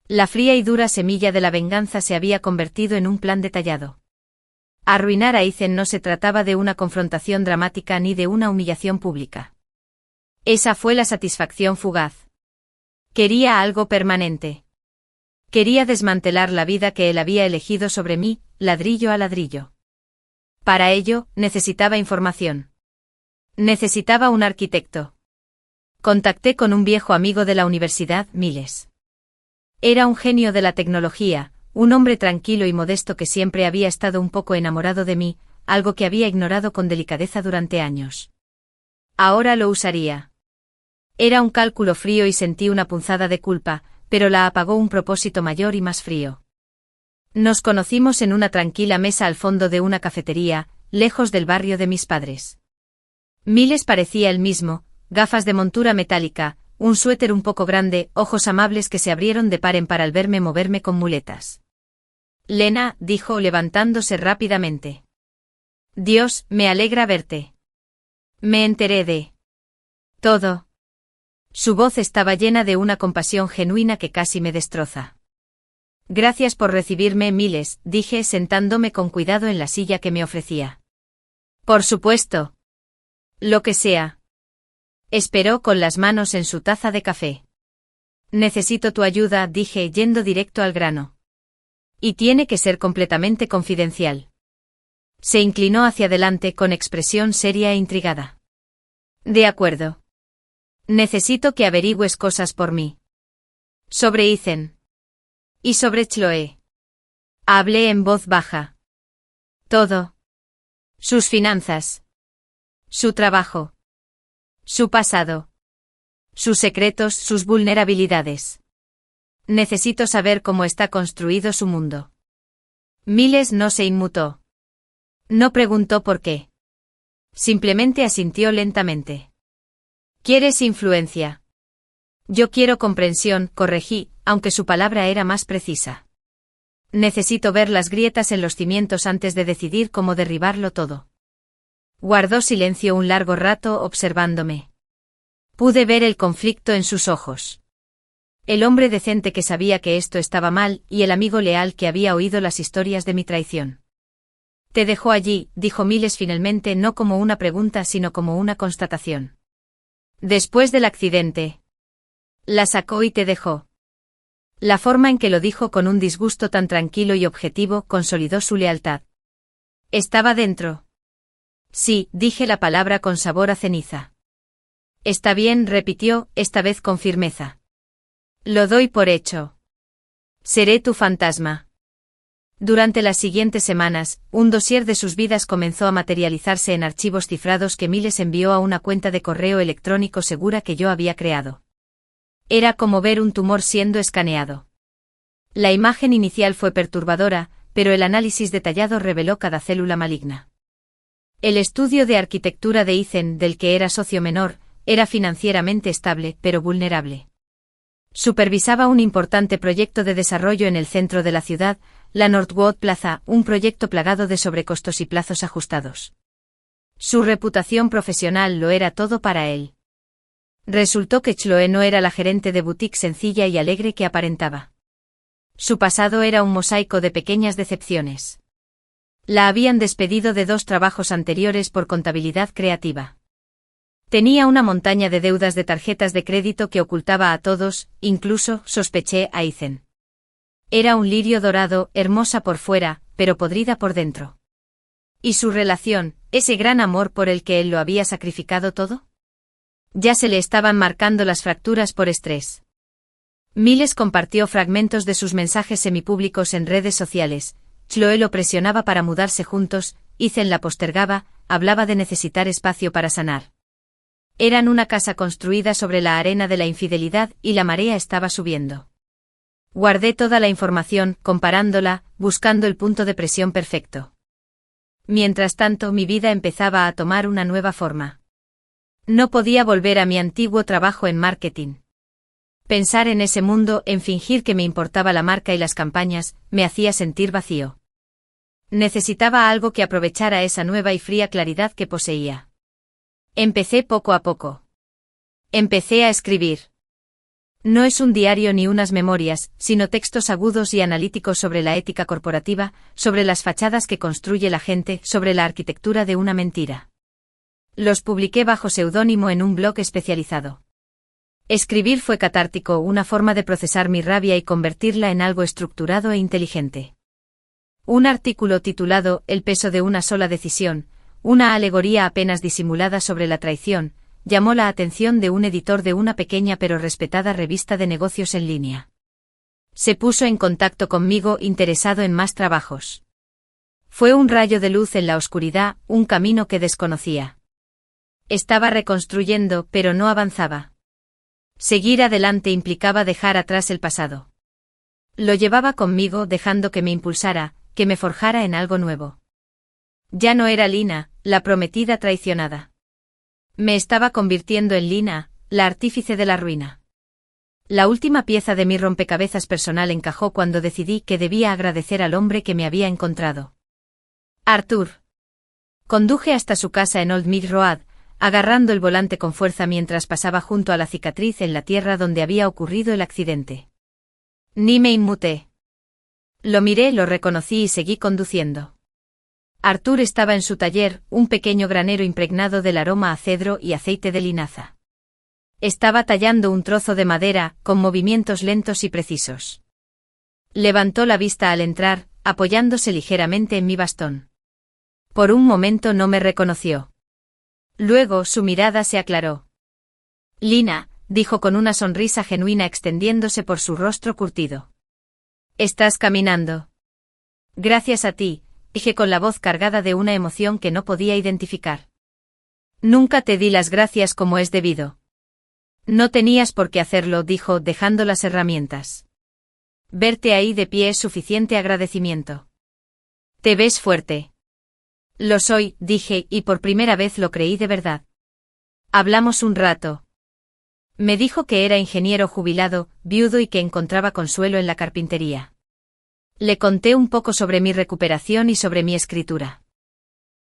La fría y dura semilla de la venganza se había convertido en un plan detallado. Arruinar a Ethan no se trataba de una confrontación dramática ni de una humillación pública. Esa fue la satisfacción fugaz. Quería algo permanente. Quería desmantelar la vida que él había elegido sobre mí, ladrillo a ladrillo. Para ello, necesitaba información. Necesitaba un arquitecto. Contacté con un viejo amigo de la universidad, Miles. Era un genio de la tecnología, un hombre tranquilo y modesto que siempre había estado un poco enamorado de mí, algo que había ignorado con delicadeza durante años. Ahora lo usaría. Era un cálculo frío y sentí una punzada de culpa, pero la apagó un propósito mayor y más frío. Nos conocimos en una tranquila mesa al fondo de una cafetería, lejos del barrio de mis padres. Miles parecía el mismo, gafas de montura metálica, un suéter un poco grande, ojos amables que se abrieron de par en par al verme moverme con muletas. Lena, dijo levantándose rápidamente. Dios, me alegra verte. Me enteré de todo. Su voz estaba llena de una compasión genuina que casi me destroza. Gracias por recibirme, Miles, dije sentándome con cuidado en la silla que me ofrecía. Por supuesto. Lo que sea. Esperó con las manos en su taza de café. Necesito tu ayuda, dije yendo directo al grano. Y tiene que ser completamente confidencial. Se inclinó hacia adelante con expresión seria e intrigada. De acuerdo. Necesito que averigües cosas por mí. Sobre Ethan. Y sobre Chloe. Hablé en voz baja. Todo. Sus finanzas. Su trabajo. Su pasado. Sus secretos, sus vulnerabilidades. Necesito saber cómo está construido su mundo. Miles no se inmutó. No preguntó por qué. Simplemente asintió lentamente. ¿Quieres influencia? Yo quiero comprensión, corregí, aunque su palabra era más precisa. Necesito ver las grietas en los cimientos antes de decidir cómo derribarlo todo. Guardó silencio un largo rato observándome. Pude ver el conflicto en sus ojos. El hombre decente que sabía que esto estaba mal y el amigo leal que había oído las historias de mi traición. Te dejó allí, dijo Miles finalmente, no como una pregunta sino como una constatación. Después del accidente. La sacó y te dejó. La forma en que lo dijo con un disgusto tan tranquilo y objetivo consolidó su lealtad. ¿Estaba dentro? Sí, dije la palabra con sabor a ceniza. Está bien, repitió, esta vez con firmeza. Lo doy por hecho. Seré tu fantasma. Durante las siguientes semanas, un dossier de sus vidas comenzó a materializarse en archivos cifrados que Miles envió a una cuenta de correo electrónico segura que yo había creado. Era como ver un tumor siendo escaneado. La imagen inicial fue perturbadora, pero el análisis detallado reveló cada célula maligna. El estudio de arquitectura de Ethan, del que era socio menor, era financieramente estable, pero vulnerable. Supervisaba un importante proyecto de desarrollo en el centro de la ciudad, la Northwood Plaza, un proyecto plagado de sobrecostos y plazos ajustados. Su reputación profesional lo era todo para él. Resultó que Chloe no era la gerente de boutique sencilla y alegre que aparentaba. Su pasado era un mosaico de pequeñas decepciones. La habían despedido de 2 trabajos anteriores por contabilidad creativa. Tenía una montaña de deudas de tarjetas de crédito que ocultaba a todos, incluso, sospeché, a Ethan. Era un lirio dorado, hermosa por fuera, pero podrida por dentro. ¿Y su relación, ese gran amor por el que él lo había sacrificado todo? Ya se le estaban marcando las fracturas por estrés. Miles compartió fragmentos de sus mensajes semipúblicos en redes sociales. Chloe lo presionaba para mudarse juntos, Ethan la postergaba, hablaba de necesitar espacio para sanar. Eran una casa construida sobre la arena de la infidelidad y la marea estaba subiendo. Guardé toda la información, comparándola, buscando el punto de presión perfecto. Mientras tanto, mi vida empezaba a tomar una nueva forma. No podía volver a mi antiguo trabajo en marketing. Pensar en ese mundo, en fingir que me importaba la marca y las campañas, me hacía sentir vacío. Necesitaba algo que aprovechara esa nueva y fría claridad que poseía. Empecé poco a poco. Empecé a escribir. No es un diario ni unas memorias, sino textos agudos y analíticos sobre la ética corporativa, sobre las fachadas que construye la gente, sobre la arquitectura de una mentira. Los publiqué bajo seudónimo en un blog especializado. Escribir fue catártico, una forma de procesar mi rabia y convertirla en algo estructurado e inteligente. Un artículo titulado El peso de una sola decisión, una alegoría apenas disimulada sobre la traición, llamó la atención de un editor de una pequeña pero respetada revista de negocios en línea. Se puso en contacto conmigo interesado en más trabajos. Fue un rayo de luz en la oscuridad, un camino que desconocía. Estaba reconstruyendo, pero no avanzaba. Seguir adelante implicaba dejar atrás el pasado. Lo llevaba conmigo dejando que me impulsara, que me forjara en algo nuevo. Ya no era Lina, la prometida traicionada. Me estaba convirtiendo en Lina, la artífice de la ruina. La última pieza de mi rompecabezas personal encajó cuando decidí que debía agradecer al hombre que me había encontrado. Arthur. Conduje hasta su casa en Old Mill Road, agarrando el volante con fuerza mientras pasaba junto a la cicatriz en la tierra donde había ocurrido el accidente. Ni me inmuté. Lo miré, lo reconocí y seguí conduciendo. Arthur estaba en su taller, un pequeño granero impregnado del aroma a cedro y aceite de linaza. Estaba tallando un trozo de madera, con movimientos lentos y precisos. Levantó la vista al entrar, apoyándose ligeramente en mi bastón. Por un momento no me reconoció. Luego su mirada se aclaró. Lina, dijo con una sonrisa genuina extendiéndose por su rostro curtido. ¿Estás caminando? Gracias a ti, dije con la voz cargada de una emoción que no podía identificar. Nunca te di las gracias como es debido. No tenías por qué hacerlo, dijo, dejando las herramientas. Verte ahí de pie es suficiente agradecimiento. Te ves fuerte. Lo soy, dije, y por primera vez lo creí de verdad. Hablamos un rato. Me dijo que era ingeniero jubilado, viudo y que encontraba consuelo en la carpintería. Le conté un poco sobre mi recuperación y sobre mi escritura.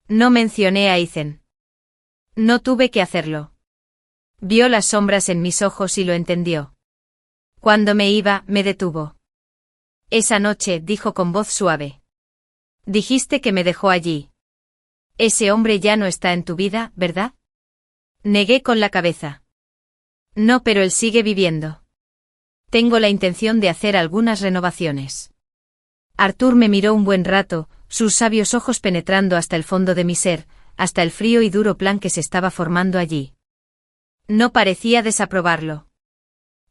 No mencioné a Ethan. No tuve que hacerlo. Vio las sombras en mis ojos y lo entendió. Cuando me iba, me detuvo. Esa noche, dijo con voz suave. Dijiste que me dejó allí. Ese hombre ya no está en tu vida, ¿verdad? Negué con la cabeza. No, pero él sigue viviendo. Tengo la intención de hacer algunas renovaciones. Arthur me miró un buen rato, sus sabios ojos penetrando hasta el fondo de mi ser, hasta el frío y duro plan que se estaba formando allí. No parecía desaprobarlo.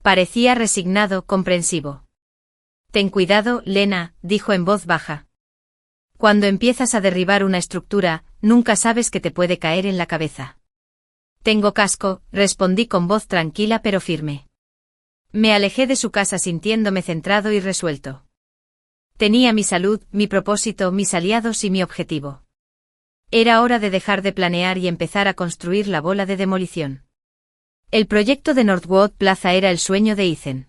Parecía resignado, comprensivo. Ten cuidado, Lena, dijo en voz baja. Cuando empiezas a derribar una estructura, nunca sabes qué te puede caer en la cabeza. Tengo casco, respondí con voz tranquila pero firme. Me alejé de su casa sintiéndome centrado y resuelto. Tenía mi salud, mi propósito, mis aliados y mi objetivo. Era hora de dejar de planear y empezar a construir la bola de demolición. El proyecto de Northwood Plaza era el sueño de Ethan.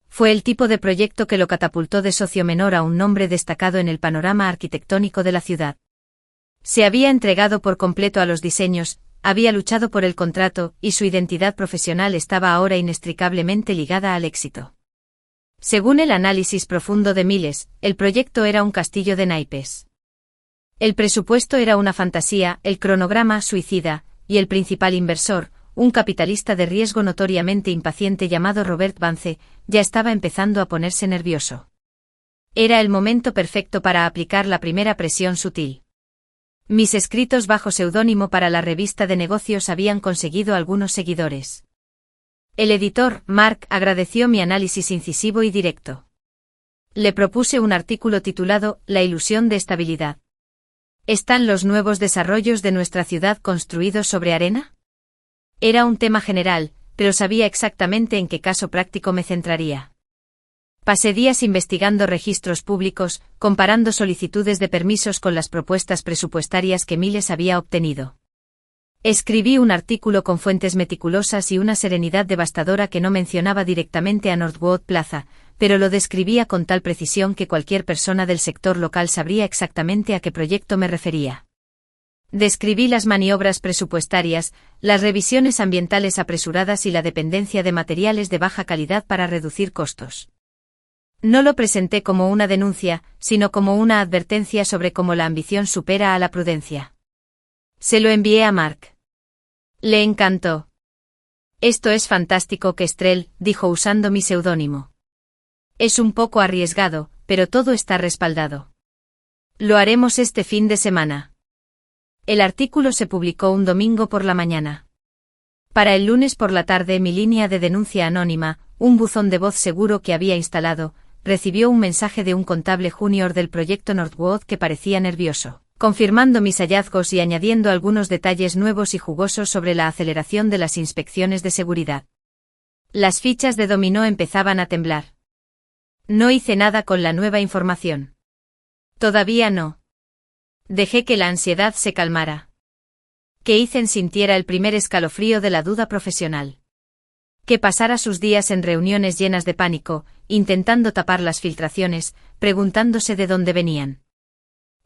Fue el tipo de proyecto que lo catapultó de socio menor a un nombre destacado en el panorama arquitectónico de la ciudad. Se había entregado por completo a los diseños, había luchado por el contrato, y su identidad profesional estaba ahora inextricablemente ligada al éxito. Según el análisis profundo de Miles, el proyecto era un castillo de naipes. El presupuesto era una fantasía, el cronograma suicida, y el principal inversor, un capitalista de riesgo notoriamente impaciente llamado Robert Vance, ya estaba empezando a ponerse nervioso. Era el momento perfecto para aplicar la primera presión sutil. Mis escritos bajo seudónimo para la revista de negocios habían conseguido algunos seguidores. El editor, Mark, agradeció mi análisis incisivo y directo. Le propuse un artículo titulado La ilusión de estabilidad. ¿Están los nuevos desarrollos de nuestra ciudad construidos sobre arena? Era un tema general, pero sabía exactamente en qué caso práctico me centraría. Pasé días investigando registros públicos, comparando solicitudes de permisos con las propuestas presupuestarias que Miles había obtenido. Escribí un artículo con fuentes meticulosas y una serenidad devastadora que no mencionaba directamente a Northwood Plaza, pero lo describía con tal precisión que cualquier persona del sector local sabría exactamente a qué proyecto me refería. Describí las maniobras presupuestarias, las revisiones ambientales apresuradas y la dependencia de materiales de baja calidad para reducir costos. No lo presenté como una denuncia, sino como una advertencia sobre cómo la ambición supera a la prudencia. Se lo envié a Mark. Le encantó. Esto es fantástico, Kestrel, dijo usando mi seudónimo. Es un poco arriesgado, pero todo está respaldado. Lo haremos este fin de semana. El artículo se publicó un domingo por la mañana. Para el lunes por la tarde mi línea de denuncia anónima, un buzón de voz seguro que había instalado, recibió un mensaje de un contable junior del proyecto Northwood que parecía nervioso, confirmando mis hallazgos y añadiendo algunos detalles nuevos y jugosos sobre la aceleración de las inspecciones de seguridad. Las fichas de dominó empezaban a temblar. No hice nada con la nueva información. Todavía no. Dejé que la ansiedad se calmara. Que Ethan sintiera el primer escalofrío de la duda profesional. Que pasara sus días en reuniones llenas de pánico, intentando tapar las filtraciones, preguntándose de dónde venían.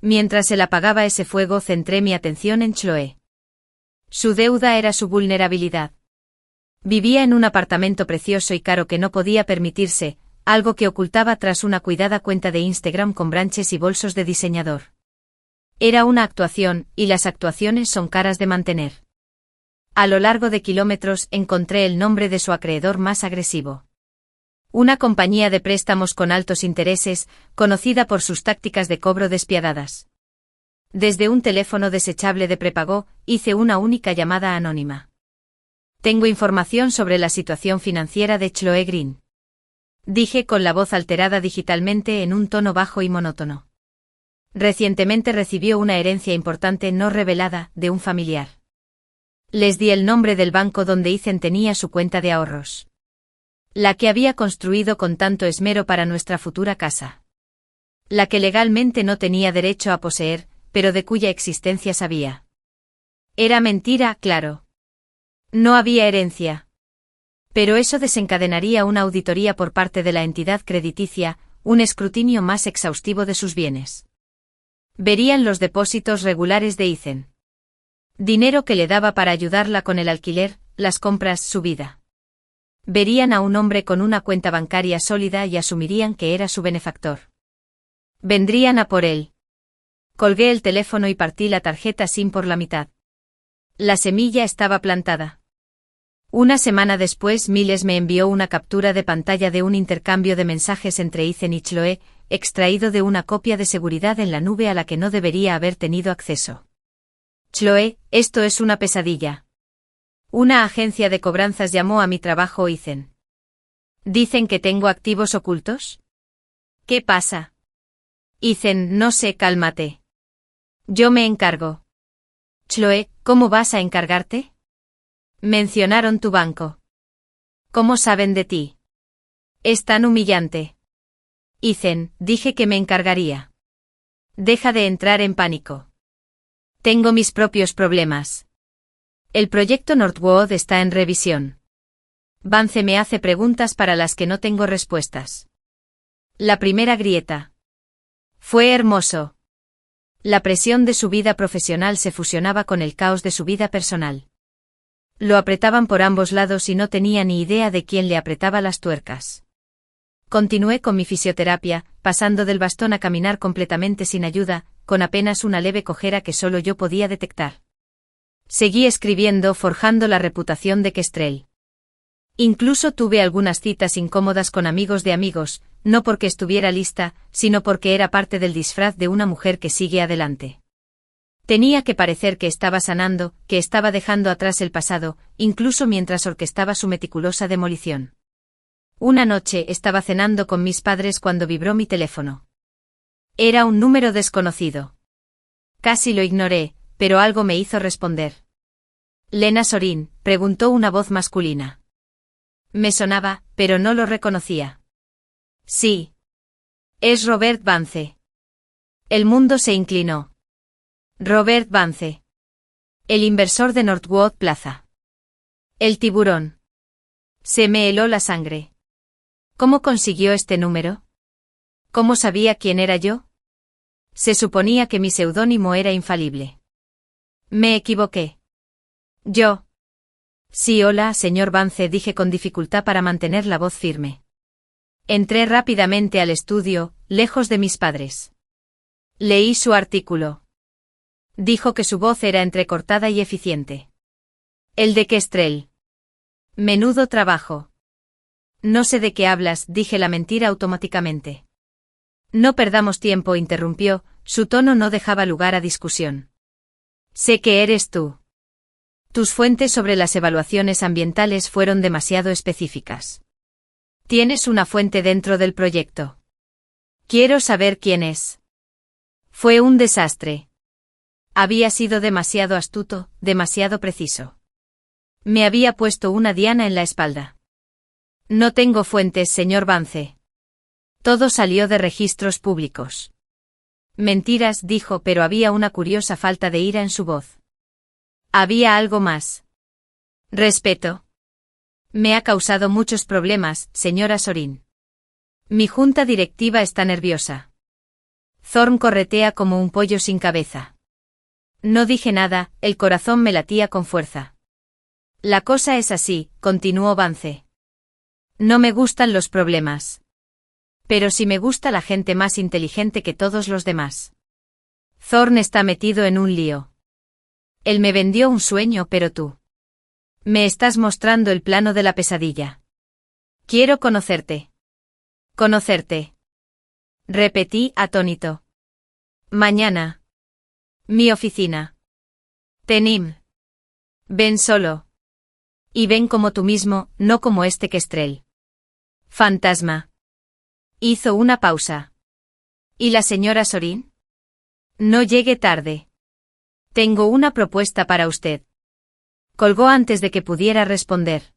Mientras él apagaba ese fuego, centré mi atención en Chloe. Su deuda era su vulnerabilidad. Vivía en un apartamento precioso y caro que no podía permitirse, algo que ocultaba tras una cuidada cuenta de Instagram con branches y bolsos de diseñador. Era una actuación, y las actuaciones son caras de mantener. A lo largo de kilómetros encontré el nombre de su acreedor más agresivo. Una compañía de préstamos con altos intereses, conocida por sus tácticas de cobro despiadadas. Desde un teléfono desechable de prepago, hice una única llamada anónima. Tengo información sobre la situación financiera de Chloe Green. Dije con la voz alterada digitalmente en un tono bajo y monótono. Recientemente recibió una herencia importante no revelada de un familiar. Les di el nombre del banco donde Ethan tenía su cuenta de ahorros. La que había construido con tanto esmero para nuestra futura casa. La que legalmente no tenía derecho a poseer, pero de cuya existencia sabía. Era mentira, claro. No había herencia. Pero eso desencadenaría una auditoría por parte de la entidad crediticia, un escrutinio más exhaustivo de sus bienes. Verían los depósitos regulares de Ethan. Dinero que le daba para ayudarla con el alquiler, las compras, su vida. Verían a un hombre con una cuenta bancaria sólida y asumirían que era su benefactor. Vendrían a por él. Colgué el teléfono y partí la tarjeta SIM por la mitad. La semilla estaba plantada. Una semana después Miles me envió una captura de pantalla de un intercambio de mensajes entre Ethan y Chloe, extraído de una copia de seguridad en la nube a la que no debería haber tenido acceso. Chloe, esto es una pesadilla. Una agencia de cobranzas llamó a mi trabajo Ethan. ¿Dicen que tengo activos ocultos? ¿Qué pasa? Ethan, no sé, cálmate. Yo me encargo. Chloe, ¿cómo vas a encargarte? Mencionaron tu banco. ¿Cómo saben de ti? Es tan humillante. Ethan, dije que me encargaría. Deja de entrar en pánico. Tengo mis propios problemas. El proyecto Northwood está en revisión. Vance me hace preguntas para las que no tengo respuestas. La primera grieta. Fue hermoso. La presión de su vida profesional se fusionaba con el caos de su vida personal. Lo apretaban por ambos lados y no tenía ni idea de quién le apretaba las tuercas. Continué con mi fisioterapia, pasando del bastón a caminar completamente sin ayuda, con apenas una leve cojera que solo yo podía detectar. Seguí escribiendo, forjando la reputación de Kestrel. Incluso tuve algunas citas incómodas con amigos de amigos, no porque estuviera lista, sino porque era parte del disfraz de una mujer que sigue adelante. Tenía que parecer que estaba sanando, que estaba dejando atrás el pasado, incluso mientras orquestaba su meticulosa demolición. Una noche estaba cenando con mis padres cuando vibró mi teléfono. Era un número desconocido. Casi lo ignoré, pero algo me hizo responder. «Lena Sorin», preguntó una voz masculina. Me sonaba, pero no lo reconocía. Sí. Es Robert Vance. El mundo se inclinó. Robert Vance. El inversor de Northwood Plaza. El tiburón. Se me heló la sangre. ¿Cómo consiguió este número? ¿Cómo sabía quién era yo? Se suponía que mi seudónimo era infalible. Me equivoqué. Yo. Sí, hola, señor Vance, dije con dificultad para mantener la voz firme. Entré rápidamente al estudio, lejos de mis padres. Leí su artículo. Dijo que su voz era entrecortada y eficiente. El de Kestrel. Menudo trabajo. No sé de qué hablas, dije la mentira automáticamente. No perdamos tiempo, interrumpió, su tono no dejaba lugar a discusión. Sé que eres tú. Tus fuentes sobre las evaluaciones ambientales fueron demasiado específicas. Tienes una fuente dentro del proyecto. Quiero saber quién es. Fue un desastre. Había sido demasiado astuto, demasiado preciso. Me había puesto una diana en la espalda. No tengo fuentes, señor Vance. Todo salió de registros públicos. Mentiras, dijo, pero había una curiosa falta de ira en su voz. Había algo más. Respeto. Me ha causado muchos problemas, señora Sorin. Mi junta directiva está nerviosa. Thorn corretea como un pollo sin cabeza. No dije nada, el corazón me latía con fuerza. La cosa es así, continuó Vance. No me gustan los problemas. Pero sí me gusta la gente más inteligente que todos los demás. Thorn está metido en un lío. Él me vendió un sueño, pero tú. Me estás mostrando el plano de la pesadilla. Quiero conocerte. Conocerte. Repetí atónito. Mañana. Mi oficina. Tenim. Ven solo. Y ven como tú mismo, no como este Kestrel. Fantasma. Hizo una pausa. ¿Y la señora Sorin? No llegue tarde. Tengo una propuesta para usted. Colgó antes de que pudiera responder.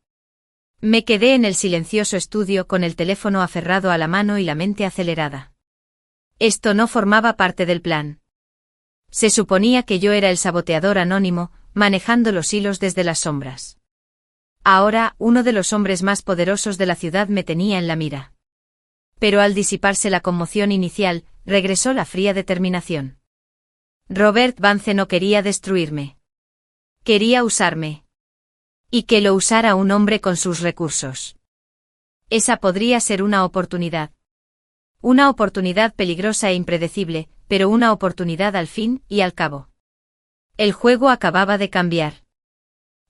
Me quedé en el silencioso estudio con el teléfono aferrado a la mano y la mente acelerada. Esto no formaba parte del plan. Se suponía que yo era el saboteador anónimo, manejando los hilos desde las sombras. Ahora, uno de los hombres más poderosos de la ciudad me tenía en la mira. Pero al disiparse la conmoción inicial, regresó la fría determinación. Robert Vance no quería destruirme. Quería usarme. Y que lo usara un hombre con sus recursos. Esa podría ser una oportunidad. Una oportunidad peligrosa e impredecible, pero una oportunidad al fin y al cabo. El juego acababa de cambiar.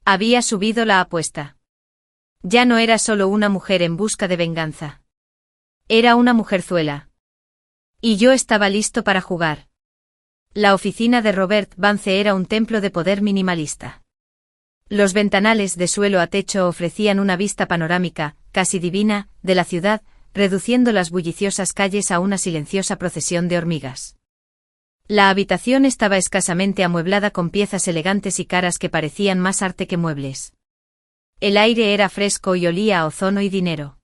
Había subido la apuesta. Ya no era solo una mujer en busca de venganza. Era una mujerzuela. Y yo estaba listo para jugar. La oficina de Robert Vance era un templo de poder minimalista. Los ventanales de suelo a techo ofrecían una vista panorámica, casi divina, de la ciudad, reduciendo las bulliciosas calles a una silenciosa procesión de hormigas. La habitación estaba escasamente amueblada con piezas elegantes y caras que parecían más arte que muebles. El aire era fresco y olía a ozono y dinero.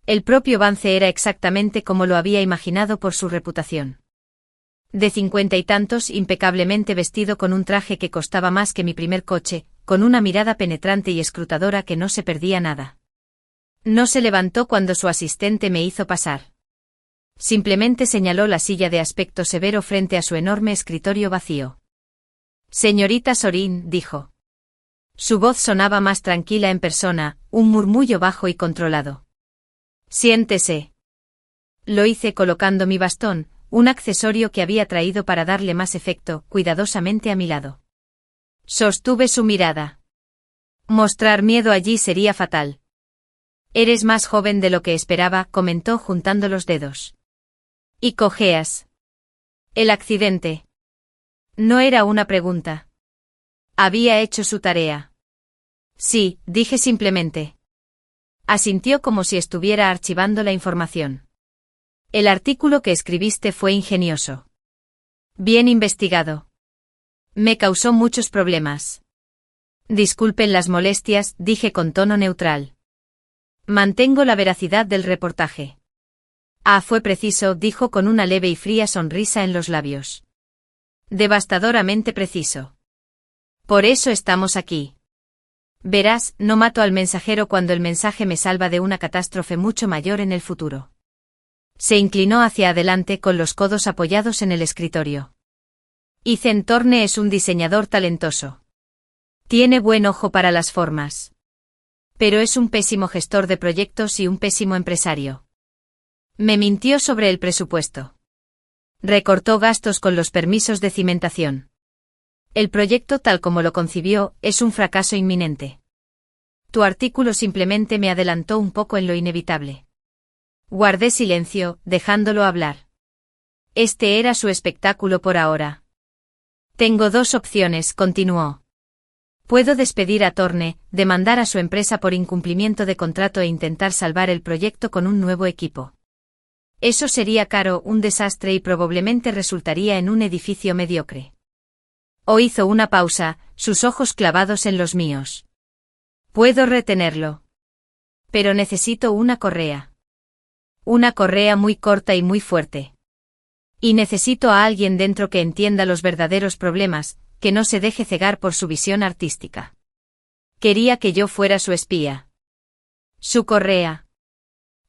El propio Vance era exactamente como lo había imaginado por su reputación. De 50 y tantos, impecablemente vestido con un traje que costaba más que mi primer coche, con una mirada penetrante y escrutadora que no se perdía nada. No se levantó cuando su asistente me hizo pasar. Simplemente señaló la silla de aspecto severo frente a su enorme escritorio vacío. Señorita Sorin, dijo. Su voz sonaba más tranquila en persona, un murmullo bajo y controlado. Siéntese. Lo hice colocando mi bastón, un accesorio que había traído para darle más efecto, cuidadosamente a mi lado. Sostuve su mirada. Mostrar miedo allí sería fatal. Eres más joven de lo que esperaba, comentó juntando los dedos. Y cojeas. El accidente. No era una pregunta. Había hecho su tarea. Sí, dije simplemente. Asintió como si estuviera archivando la información. El artículo que escribiste fue ingenioso. Bien investigado. Me causó muchos problemas. Disculpen las molestias, dije con tono neutral. Mantengo la veracidad del reportaje. Ah, fue preciso, dijo con una leve y fría sonrisa en los labios. Devastadoramente preciso. Por eso estamos aquí. Verás, no mato al mensajero cuando el mensaje me salva de una catástrofe mucho mayor en el futuro. Se inclinó hacia adelante con los codos apoyados en el escritorio. Ethan Thorne es un diseñador talentoso. Tiene buen ojo para las formas. Pero es un pésimo gestor de proyectos y un pésimo empresario. Me mintió sobre el presupuesto. Recortó gastos con los permisos de cimentación. El proyecto tal como lo concibió es un fracaso inminente. Tu artículo simplemente me adelantó un poco en lo inevitable. Guardé silencio, dejándolo hablar. Este era su espectáculo por ahora. Tengo dos opciones, continuó. Puedo despedir a Thorne, demandar a su empresa por incumplimiento de contrato e intentar salvar el proyecto con un nuevo equipo. Eso sería caro, un desastre y probablemente resultaría en un edificio mediocre. O hizo una pausa, sus ojos clavados en los míos. Puedo retenerlo. Pero necesito una correa. Una correa muy corta y muy fuerte. Y necesito a alguien dentro que entienda los verdaderos problemas, que no se deje cegar por su visión artística. Quería que yo fuera su espía. Su correa.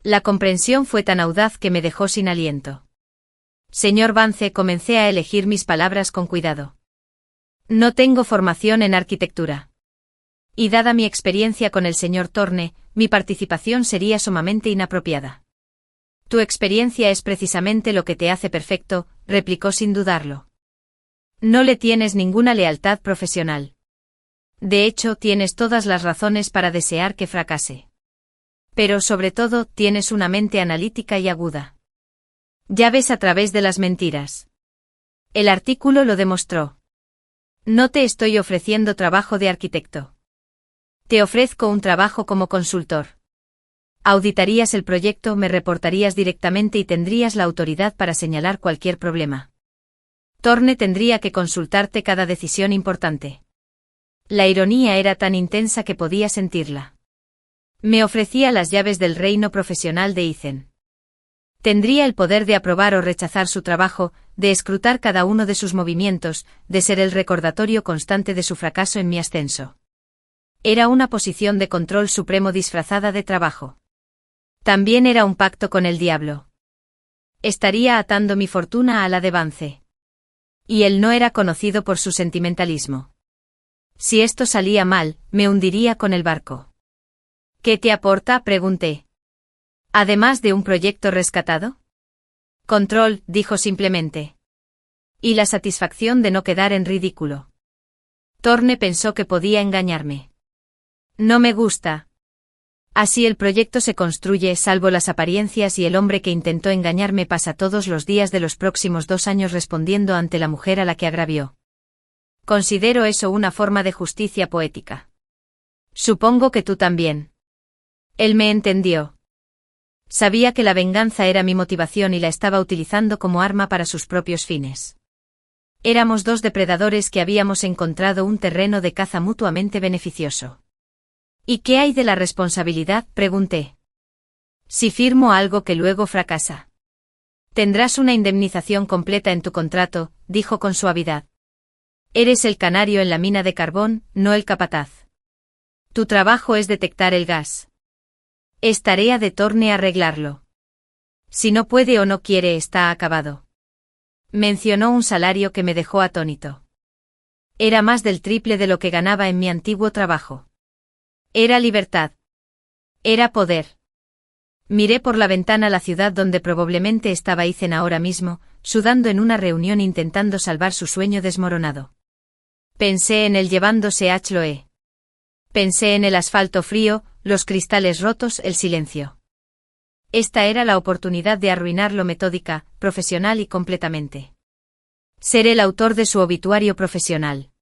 La comprensión fue tan audaz que me dejó sin aliento. Señor Vance, comencé a elegir mis palabras con cuidado. No tengo formación en arquitectura. Y dada mi experiencia con el señor Thorne, mi participación sería sumamente inapropiada. Tu experiencia es precisamente lo que te hace perfecto, replicó sin dudarlo. No le tienes ninguna lealtad profesional. De hecho, tienes todas las razones para desear que fracase. Pero sobre todo, tienes una mente analítica y aguda. Ya ves a través de las mentiras. El artículo lo demostró. No te estoy ofreciendo trabajo de arquitecto. Te ofrezco un trabajo como consultor. Auditarías el proyecto, me reportarías directamente y tendrías la autoridad para señalar cualquier problema. Thorne tendría que consultarte cada decisión importante. La ironía era tan intensa que podía sentirla. Me ofrecía las llaves del reino profesional de Ethan. Tendría el poder de aprobar o rechazar su trabajo, de escrutar cada uno de sus movimientos, de ser el recordatorio constante de su fracaso en mi ascenso. Era una posición de control supremo disfrazada de trabajo. También era un pacto con el diablo. Estaría atando mi fortuna a la de Vance. Y él no era conocido por su sentimentalismo. Si esto salía mal, me hundiría con el barco. ¿Qué te aporta?, pregunté. ¿Además de un proyecto rescatado? Control, dijo simplemente. Y la satisfacción de no quedar en ridículo. Thorne pensó que podía engañarme. No me gusta. Así el proyecto se construye, salvo las apariencias, y el hombre que intentó engañarme pasa todos los días de los próximos 2 años respondiendo ante la mujer a la que agravió. Considero eso una forma de justicia poética. Supongo que tú también. Él me entendió. Sabía que la venganza era mi motivación y la estaba utilizando como arma para sus propios fines. Éramos 2 depredadores que habíamos encontrado un terreno de caza mutuamente beneficioso. ¿Y qué hay de la responsabilidad?, pregunté. Si firmo algo que luego fracasa. Tendrás una indemnización completa en tu contrato, dijo con suavidad. Eres el canario en la mina de carbón, no el capataz. Tu trabajo es detectar el gas. Es tarea de Thorne arreglarlo. Si no puede o no quiere, está acabado. Mencionó un salario que me dejó atónito. Era más del triple de lo que ganaba en mi antiguo trabajo. Era libertad. Era poder. Miré por la ventana la ciudad donde probablemente estaba Ethan ahora mismo, sudando en una reunión intentando salvar su sueño desmoronado. Pensé en él llevándose a Chloe. Pensé en el asfalto frío, los cristales rotos, el silencio. Esta era la oportunidad de arruinarlo metódica, profesional y completamente. Ser el autor de su obituario profesional.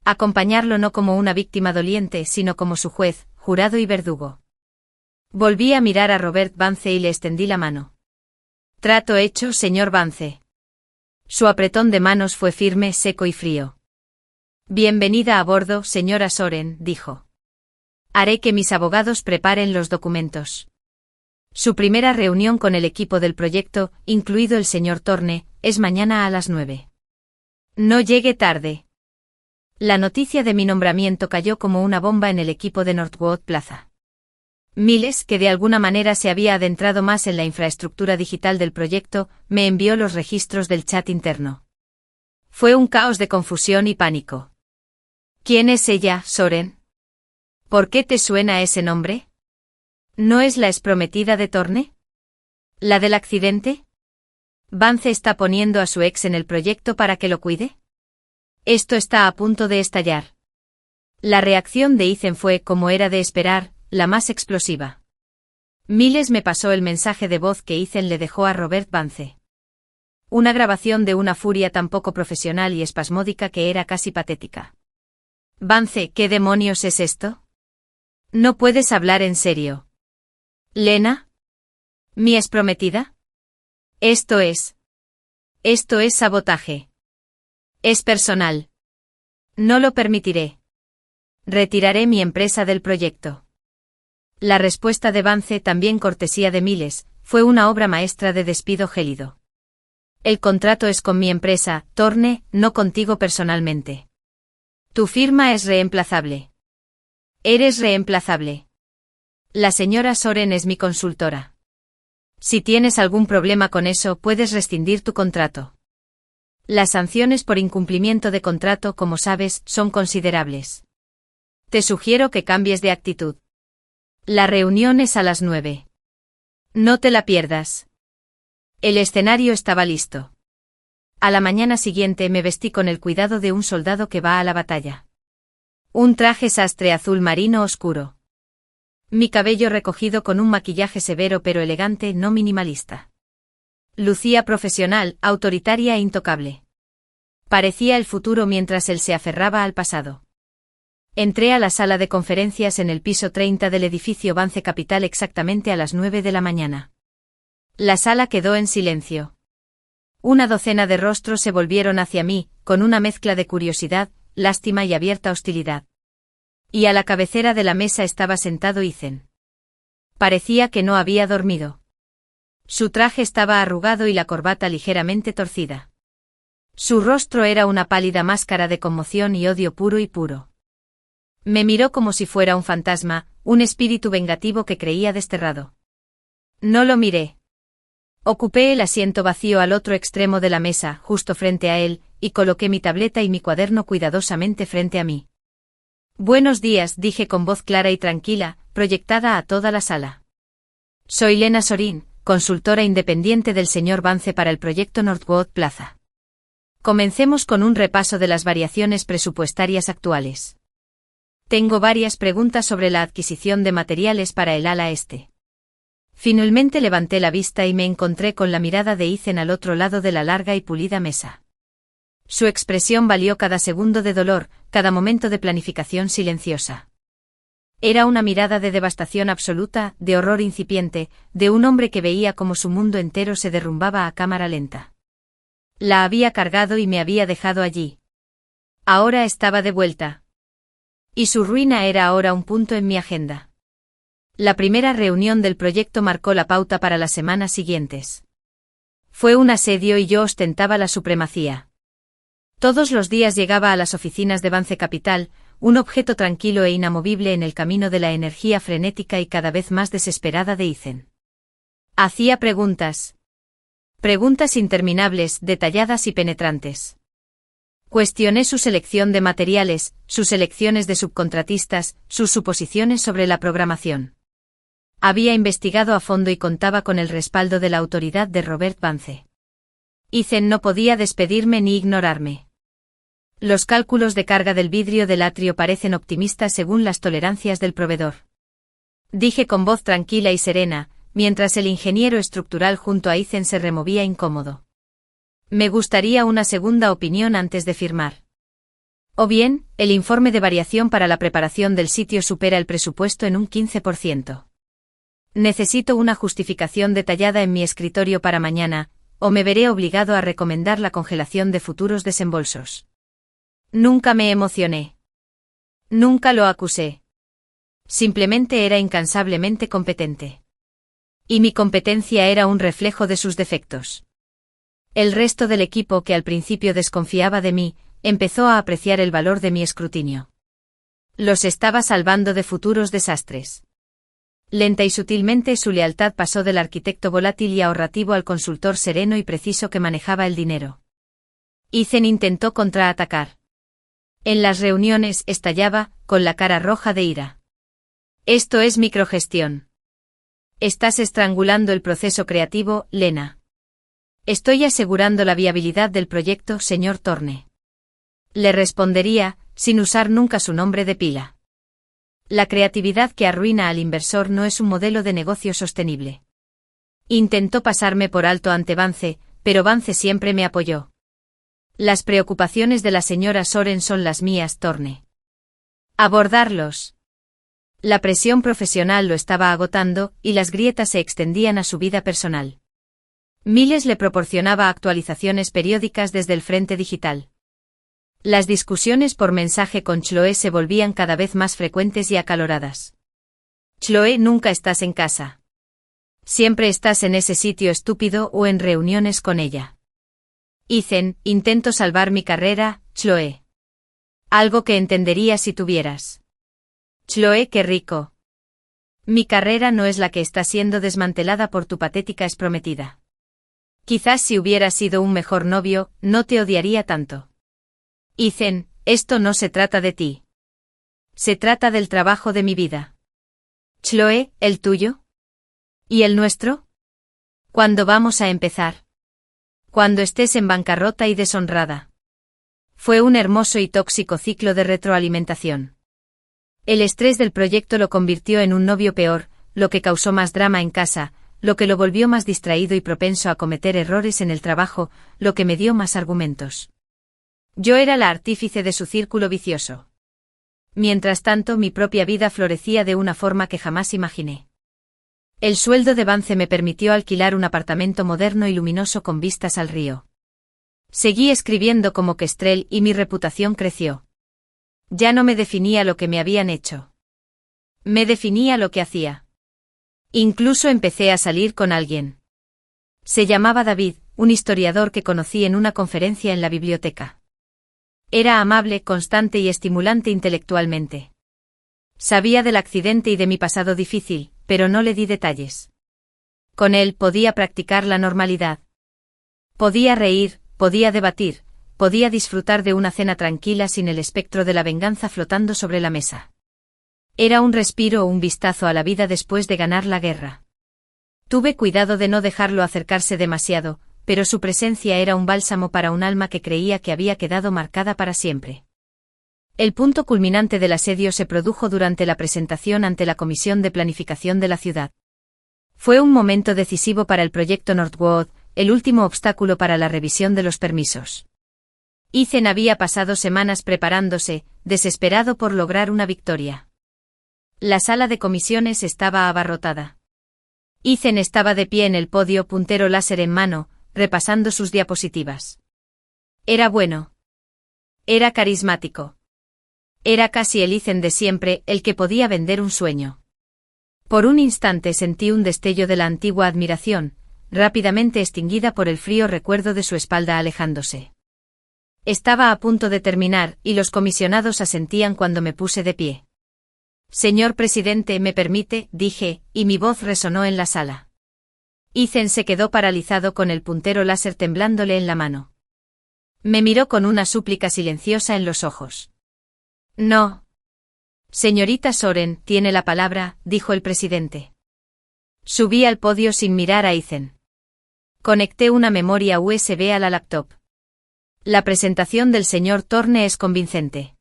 Acompañarlo no como una víctima doliente, sino como su juez, jurado y verdugo. Volví a mirar a Robert Vance y le extendí la mano. Trato hecho, señor Vance. Su apretón de manos fue firme, seco y frío. Bienvenida a bordo, señora Soren, dijo. Haré que mis abogados preparen los documentos. Su primera reunión con el equipo del proyecto, incluido el señor Thorne, es mañana a las 9. No llegue tarde. La noticia de mi nombramiento cayó como una bomba en el equipo de Northwood Plaza. Miles, que de alguna manera se había adentrado más en la infraestructura digital del proyecto, me envió los registros del chat interno. Fue un caos de confusión y pánico. ¿Quién es ella, Soren? ¿Por qué te suena ese nombre? ¿No es la exprometida de Thorne? ¿La del accidente? ¿Vance está poniendo a su ex en el proyecto para que lo cuide? Esto está a punto de estallar. La reacción de Ethan fue, como era de esperar, la más explosiva. Miles me pasó el mensaje de voz que Ethan le dejó a Robert Vance. Una grabación de una furia tan poco profesional y espasmódica que era casi patética. Vance, ¿qué demonios es esto? No puedes hablar en serio. ¿Lena? ¿Mi exprometida? Esto es sabotaje. Es personal. No lo permitiré. Retiraré mi empresa del proyecto. La respuesta de Vance, también cortesía de Miles, fue una obra maestra de despido gélido. El contrato es con mi empresa, Thorne, no contigo personalmente. Tu firma es reemplazable. Eres reemplazable. La señora Soren es mi consultora. Si tienes algún problema con eso, puedes rescindir tu contrato. Las sanciones por incumplimiento de contrato, como sabes, son considerables. Te sugiero que cambies de actitud. La reunión es a las 9. No te la pierdas. El escenario estaba listo. A la mañana siguiente me vestí con el cuidado de un soldado que va a la batalla. Un traje sastre azul marino oscuro. Mi cabello recogido con un maquillaje severo pero elegante, no minimalista. Lucía profesional, autoritaria e intocable. Parecía el futuro mientras él se aferraba al pasado. Entré a la sala de conferencias en el piso 30 del edificio Vance Capital exactamente a las 9 de la mañana. La sala quedó en silencio. Una docena de rostros se volvieron hacia mí, con una mezcla de curiosidad, lástima y abierta hostilidad. Y a la cabecera de la mesa estaba sentado Ethan. Parecía que no había dormido. Su traje estaba arrugado y la corbata ligeramente torcida. Su rostro era una pálida máscara de conmoción y odio puro y puro. Me miró como si fuera un fantasma, un espíritu vengativo que creía desterrado. No lo miré. Ocupé el asiento vacío al otro extremo de la mesa, justo frente a él, y coloqué mi tableta y mi cuaderno cuidadosamente frente a mí. Buenos días, dije con voz clara y tranquila, proyectada a toda la sala. Soy Lena Sorin, consultora independiente del señor Vance para el proyecto Northwood Plaza. Comencemos con un repaso de las variaciones presupuestarias actuales. Tengo varias preguntas sobre la adquisición de materiales para el ala este. Finalmente levanté la vista y me encontré con la mirada de Ethan al otro lado de la larga y pulida mesa. Su expresión valió cada segundo de dolor, cada momento de planificación silenciosa. Era una mirada de devastación absoluta, de horror incipiente, de un hombre que veía cómo su mundo entero se derrumbaba a cámara lenta. La había cargado y me había dejado allí. Ahora estaba de vuelta. Y su ruina era ahora un punto en mi agenda. La primera reunión del proyecto marcó la pauta para las semanas siguientes. Fue un asedio y yo ostentaba la supremacía. Todos los días llegaba a las oficinas de Vance Capital, un objeto tranquilo e inamovible en el camino de la energía frenética y cada vez más desesperada de Ethan. Hacía preguntas. Preguntas interminables, detalladas y penetrantes. Cuestioné su selección de materiales, sus elecciones de subcontratistas, sus suposiciones sobre la programación. Había investigado a fondo y contaba con el respaldo de la autoridad de Robert Vance. Ethan no podía despedirme ni ignorarme. Los cálculos de carga del vidrio del atrio parecen optimistas según las tolerancias del proveedor. Dije con voz tranquila y serena, mientras el ingeniero estructural junto a Ethan se removía incómodo. Me gustaría una segunda opinión antes de firmar. O bien, el informe de variación para la preparación del sitio supera el presupuesto en un 15%. Necesito una justificación detallada en mi escritorio para mañana, o me veré obligado a recomendar la congelación de futuros desembolsos. Nunca me emocioné. Nunca lo acusé. Simplemente era incansablemente competente. Y mi competencia era un reflejo de sus defectos. El resto del equipo, que al principio desconfiaba de mí, empezó a apreciar el valor de mi escrutinio. Los estaba salvando de futuros desastres. Lenta y sutilmente su lealtad pasó del arquitecto volátil y ahorrativo al consultor sereno y preciso que manejaba el dinero. Ethan intentó contraatacar. En las reuniones estallaba, con la cara roja de ira. Esto es microgestión. Estás estrangulando el proceso creativo, Lena. Estoy asegurando la viabilidad del proyecto, señor Thorne. Le respondería, sin usar nunca su nombre de pila. La creatividad que arruina al inversor no es un modelo de negocio sostenible. Intentó pasarme por alto ante Vance, pero Vance siempre me apoyó. Las preocupaciones de la señora Soren son las mías, Thorne. Abordarlos. La presión profesional lo estaba agotando, y las grietas se extendían a su vida personal. Miles le proporcionaba actualizaciones periódicas desde el frente digital. Las discusiones por mensaje con Chloe se volvían cada vez más frecuentes y acaloradas. Chloe, nunca estás en casa. Siempre estás en ese sitio estúpido o en reuniones con ella. Ethan, intento salvar mi carrera, Chloe. Algo que entendería si tuvieras. Chloe, qué rico. Mi carrera no es la que está siendo desmantelada por tu patética exprometida. Quizás si hubieras sido un mejor novio, no te odiaría tanto. Ethan, esto no se trata de ti. Se trata del trabajo de mi vida. Chloe, ¿el tuyo? ¿Y el nuestro? ¿Cuándo vamos a empezar? Cuando estés en bancarrota y deshonrada. Fue un hermoso y tóxico ciclo de retroalimentación. El estrés del proyecto lo convirtió en un novio peor, lo que causó más drama en casa, lo que lo volvió más distraído y propenso a cometer errores en el trabajo, lo que me dio más argumentos. Yo era la artífice de su círculo vicioso. Mientras tanto, mi propia vida florecía de una forma que jamás imaginé. El sueldo de Vance me permitió alquilar un apartamento moderno y luminoso con vistas al río. Seguí escribiendo como Kestrel y mi reputación creció. Ya no me definía lo que me habían hecho. Me definía lo que hacía. Incluso empecé a salir con alguien. Se llamaba David, un historiador que conocí en una conferencia en la biblioteca. Era amable, constante y estimulante intelectualmente. Sabía del accidente y de mi pasado difícil, pero no le di detalles. Con él podía practicar la normalidad. Podía reír, podía debatir, podía disfrutar de una cena tranquila sin el espectro de la venganza flotando sobre la mesa. Era un respiro o un vistazo a la vida después de ganar la guerra. Tuve cuidado de no dejarlo acercarse demasiado, pero su presencia era un bálsamo para un alma que creía que había quedado marcada para siempre. El punto culminante del asedio se produjo durante la presentación ante la Comisión de Planificación de la ciudad. Fue un momento decisivo para el proyecto Northwood, el último obstáculo para la revisión de los permisos. Ethan había pasado semanas preparándose, desesperado por lograr una victoria. La sala de comisiones estaba abarrotada. Ethan estaba de pie en el podio, puntero láser en mano, repasando sus diapositivas. Era bueno. Era carismático. Era casi el Ethan de siempre, el que podía vender un sueño. Por un instante sentí un destello de la antigua admiración, rápidamente extinguida por el frío recuerdo de su espalda alejándose. Estaba a punto de terminar, y los comisionados asentían cuando me puse de pie. Señor presidente, ¿me permite?, dije, y mi voz resonó en la sala. Ethan se quedó paralizado con el puntero láser temblándole en la mano. Me miró con una súplica silenciosa en los ojos. No. Señorita Soren, tiene la palabra, dijo el presidente. Subí al podio sin mirar a Ethan. Conecté una memoria USB a la laptop. La presentación del señor Thorne es convincente.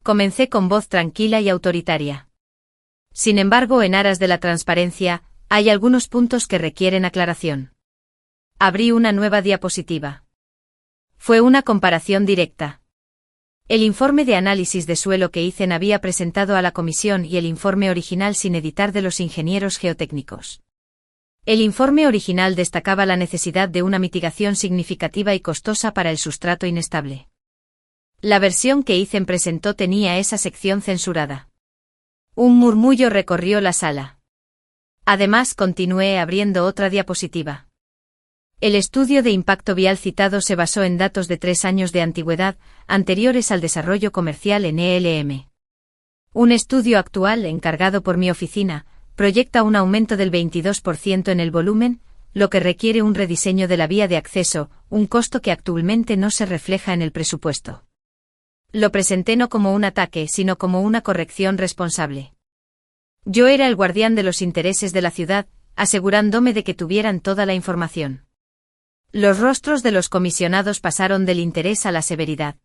Comencé con voz tranquila y autoritaria. Sin embargo, en aras de la transparencia, hay algunos puntos que requieren aclaración. Abrí una nueva diapositiva. Fue una comparación directa. El informe de análisis de suelo que Ethan había presentado a la comisión y el informe original sin editar de los ingenieros geotécnicos. El informe original destacaba la necesidad de una mitigación significativa y costosa para el sustrato inestable. La versión que Ethan presentó tenía esa sección censurada. Un murmullo recorrió la sala. Además, continué abriendo otra diapositiva. El estudio de impacto vial citado se basó en datos de 3 años de antigüedad, anteriores al desarrollo comercial en ELM. Un estudio actual, encargado por mi oficina, proyecta un aumento del 22% en el volumen, lo que requiere un rediseño de la vía de acceso, un costo que actualmente no se refleja en el presupuesto. Lo presenté no como un ataque, sino como una corrección responsable. Yo era el guardián de los intereses de la ciudad, asegurándome de que tuvieran toda la información. Los rostros de los comisionados pasaron del interés a la severidad.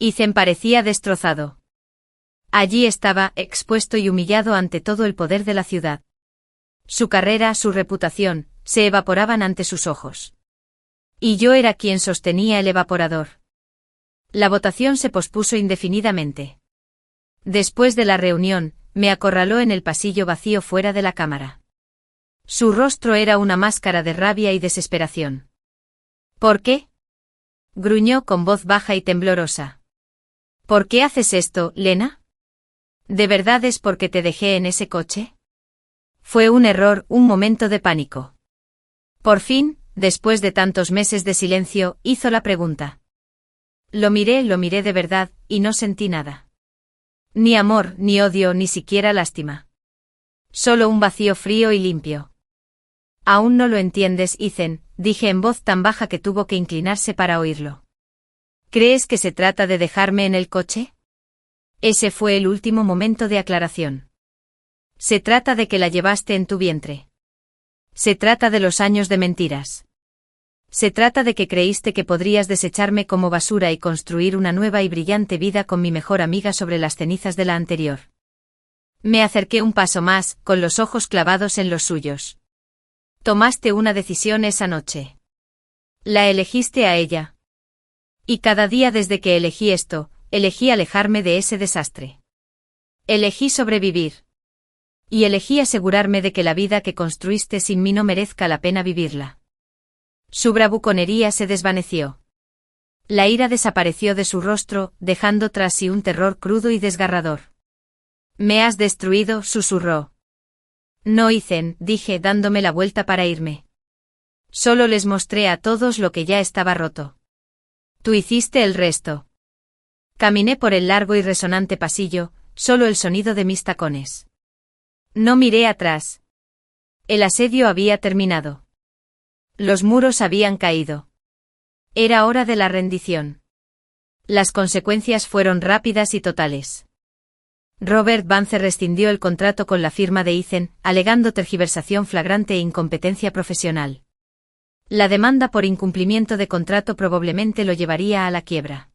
Ethan parecía destrozado. Allí estaba, expuesto y humillado ante todo el poder de la ciudad. Su carrera, su reputación, se evaporaban ante sus ojos. Y yo era quien sostenía el evaporador. La votación se pospuso indefinidamente. Después de la reunión, me acorraló en el pasillo vacío fuera de la cámara. Su rostro era una máscara de rabia y desesperación. ¿Por qué? Gruñó con voz baja y temblorosa. ¿Por qué haces esto, Lena? ¿De verdad es porque te dejé en ese coche? Fue un error, un momento de pánico. Por fin, después de tantos meses de silencio, hizo la pregunta. Lo miré de verdad, y no sentí nada. Ni amor, ni odio, ni siquiera lástima. Solo un vacío frío y limpio. Aún no lo entiendes, Ethan, dije en voz tan baja que tuvo que inclinarse para oírlo. ¿Crees que se trata de dejarme en el coche? Ese fue el último momento de aclaración. Se trata de que la llevaste en tu vientre. Se trata de los años de mentiras. Se trata de que creíste que podrías desecharme como basura y construir una nueva y brillante vida con mi mejor amiga sobre las cenizas de la anterior. Me acerqué un paso más, con los ojos clavados en los suyos. Tomaste una decisión esa noche. La elegiste a ella. Y cada día desde que elegí esto, elegí alejarme de ese desastre. Elegí sobrevivir. Y elegí asegurarme de que la vida que construiste sin mí no merezca la pena vivirla. Su bravuconería se desvaneció. La ira desapareció de su rostro, dejando tras sí un terror crudo y desgarrador. Me has destruido, susurró. No, Ethan, dije dándome la vuelta para irme. Solo les mostré a todos lo que ya estaba roto. Tú hiciste el resto. Caminé por el largo y resonante pasillo, solo el sonido de mis tacones. No miré atrás. El asedio había terminado. Los muros habían caído. Era hora de la rendición. Las consecuencias fueron rápidas y totales. Robert Vance rescindió el contrato con la firma de Ethan, alegando tergiversación flagrante e incompetencia profesional. La demanda por incumplimiento de contrato probablemente lo llevaría a la quiebra.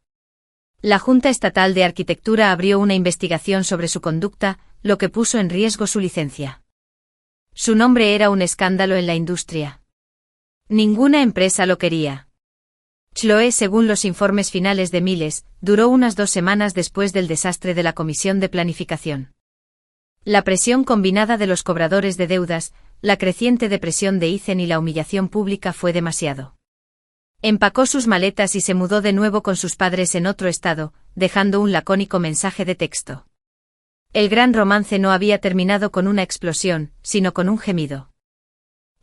La Junta Estatal de Arquitectura abrió una investigación sobre su conducta, lo que puso en riesgo su licencia. Su nombre era un escándalo en la industria. Ninguna empresa lo quería. Chloe, según los informes finales de Miles, duró unas 2 semanas después del desastre de la Comisión de Planificación. La presión combinada de los cobradores de deudas, la creciente depresión de Ethan y la humillación pública fue demasiado. Empacó sus maletas y se mudó de nuevo con sus padres en otro estado, dejando un lacónico mensaje de texto. El gran romance no había terminado con una explosión, sino con un gemido.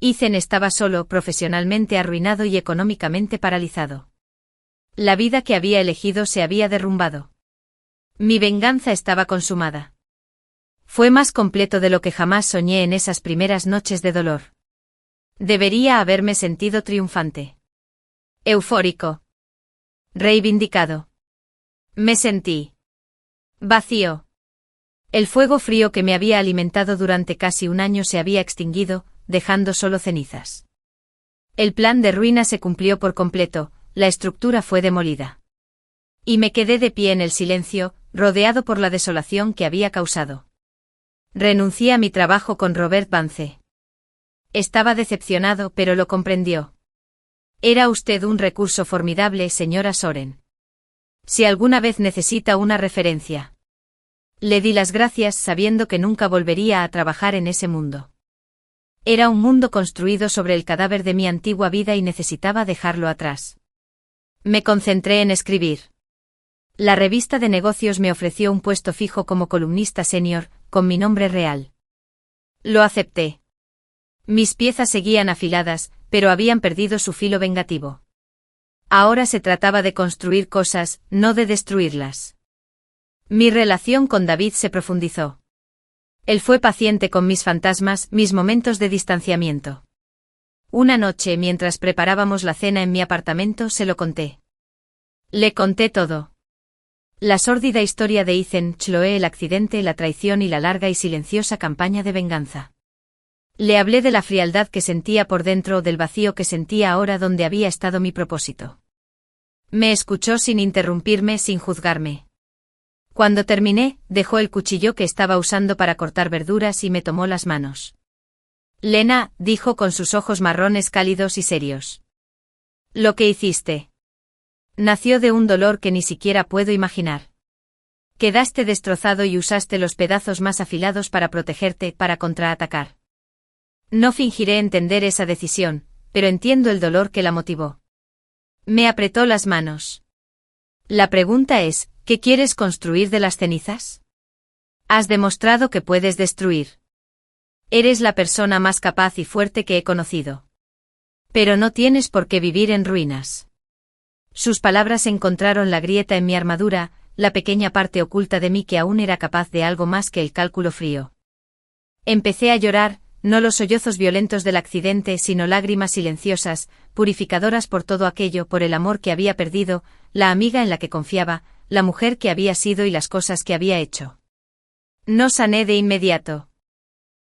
Ethan estaba solo, profesionalmente arruinado y económicamente paralizado. La vida que había elegido se había derrumbado. Mi venganza estaba consumada. Fue más completo de lo que jamás soñé en esas primeras noches de dolor. Debería haberme sentido triunfante. Eufórico. Reivindicado. Me sentí vacío. El fuego frío que me había alimentado durante casi un año se había extinguido, dejando solo cenizas. El plan de ruina se cumplió por completo, la estructura fue demolida. Y me quedé de pie en el silencio, rodeado por la desolación que había causado. Renuncié a mi trabajo con Robert Vance. Estaba decepcionado, pero lo comprendió. Era usted un recurso formidable, señora Soren. Si alguna vez necesita una referencia. Le di las gracias sabiendo que nunca volvería a trabajar en ese mundo. Era un mundo construido sobre el cadáver de mi antigua vida y necesitaba dejarlo atrás. Me concentré en escribir. La revista de negocios me ofreció un puesto fijo como columnista senior, con mi nombre real. Lo acepté. Mis piezas seguían afiladas, pero habían perdido su filo vengativo. Ahora se trataba de construir cosas, no de destruirlas. Mi relación con David se profundizó. Él fue paciente con mis fantasmas, mis momentos de distanciamiento. Una noche, mientras preparábamos la cena en mi apartamento, se lo conté. Le conté todo. La sórdida historia de Ethan Chloe, el accidente, la traición y la larga y silenciosa campaña de venganza. Le hablé de la frialdad que sentía por dentro, del vacío que sentía ahora donde había estado mi propósito. Me escuchó sin interrumpirme, sin juzgarme. Cuando terminé, dejó el cuchillo que estaba usando para cortar verduras y me tomó las manos. Lena, dijo con sus ojos marrones cálidos y serios. Lo que hiciste nació de un dolor que ni siquiera puedo imaginar. Quedaste destrozado y usaste los pedazos más afilados para protegerte, para contraatacar. No fingiré entender esa decisión, pero entiendo el dolor que la motivó. Me apretó las manos. La pregunta es, ¿qué quieres construir de las cenizas? Has demostrado que puedes destruir. Eres la persona más capaz y fuerte que he conocido. Pero no tienes por qué vivir en ruinas. Sus palabras encontraron la grieta en mi armadura, la pequeña parte oculta de mí que aún era capaz de algo más que el cálculo frío. Empecé a llorar, no los sollozos violentos del accidente, sino lágrimas silenciosas, purificadoras por todo aquello, por el amor que había perdido, la amiga en la que confiaba, la mujer que había sido y las cosas que había hecho. No sané de inmediato.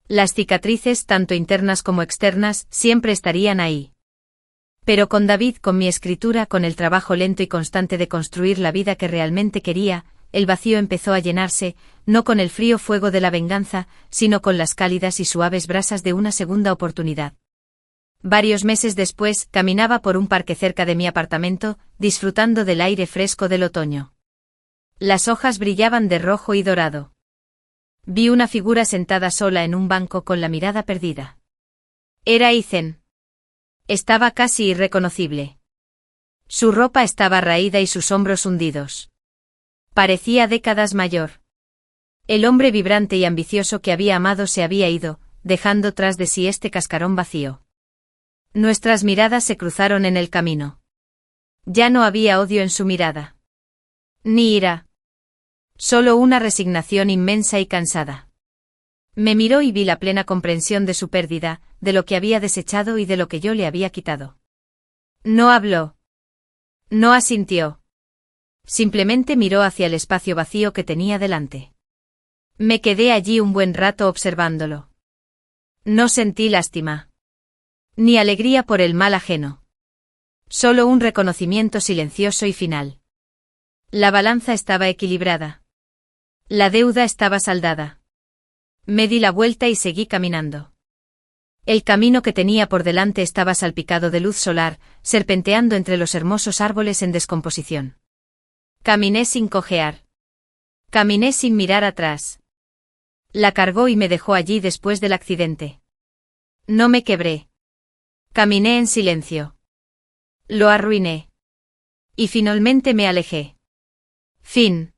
Las cicatrices, tanto internas como externas, siempre estarían ahí. Pero con David, con mi escritura, con el trabajo lento y constante de construir la vida que realmente quería, el vacío empezó a llenarse, no con el frío fuego de la venganza, sino con las cálidas y suaves brasas de una segunda oportunidad. Varios meses después, caminaba por un parque cerca de mi apartamento, disfrutando del aire fresco del otoño. Las hojas brillaban de rojo y dorado. Vi una figura sentada sola en un banco con la mirada perdida. Era Ethan. Estaba casi irreconocible. Su ropa estaba raída y sus hombros hundidos. Parecía décadas mayor. El hombre vibrante y ambicioso que había amado se había ido, dejando tras de sí este cascarón vacío. Nuestras miradas se cruzaron en el camino. Ya no había odio en su mirada. Ni ira. Solo una resignación inmensa y cansada. Me miró y vi la plena comprensión de su pérdida, de lo que había desechado y de lo que yo le había quitado. No habló. No asintió. Simplemente miró hacia el espacio vacío que tenía delante. Me quedé allí un buen rato observándolo. No sentí lástima. Ni alegría por el mal ajeno. Solo un reconocimiento silencioso y final. La balanza estaba equilibrada. La deuda estaba saldada. Me di la vuelta y seguí caminando. El camino que tenía por delante estaba salpicado de luz solar, serpenteando entre los hermosos árboles en descomposición. Caminé sin cojear. Caminé sin mirar atrás. La cargó y me dejó allí después del accidente. No me quebré. Caminé en silencio. Lo arruiné. Y finalmente me alejé. Fin.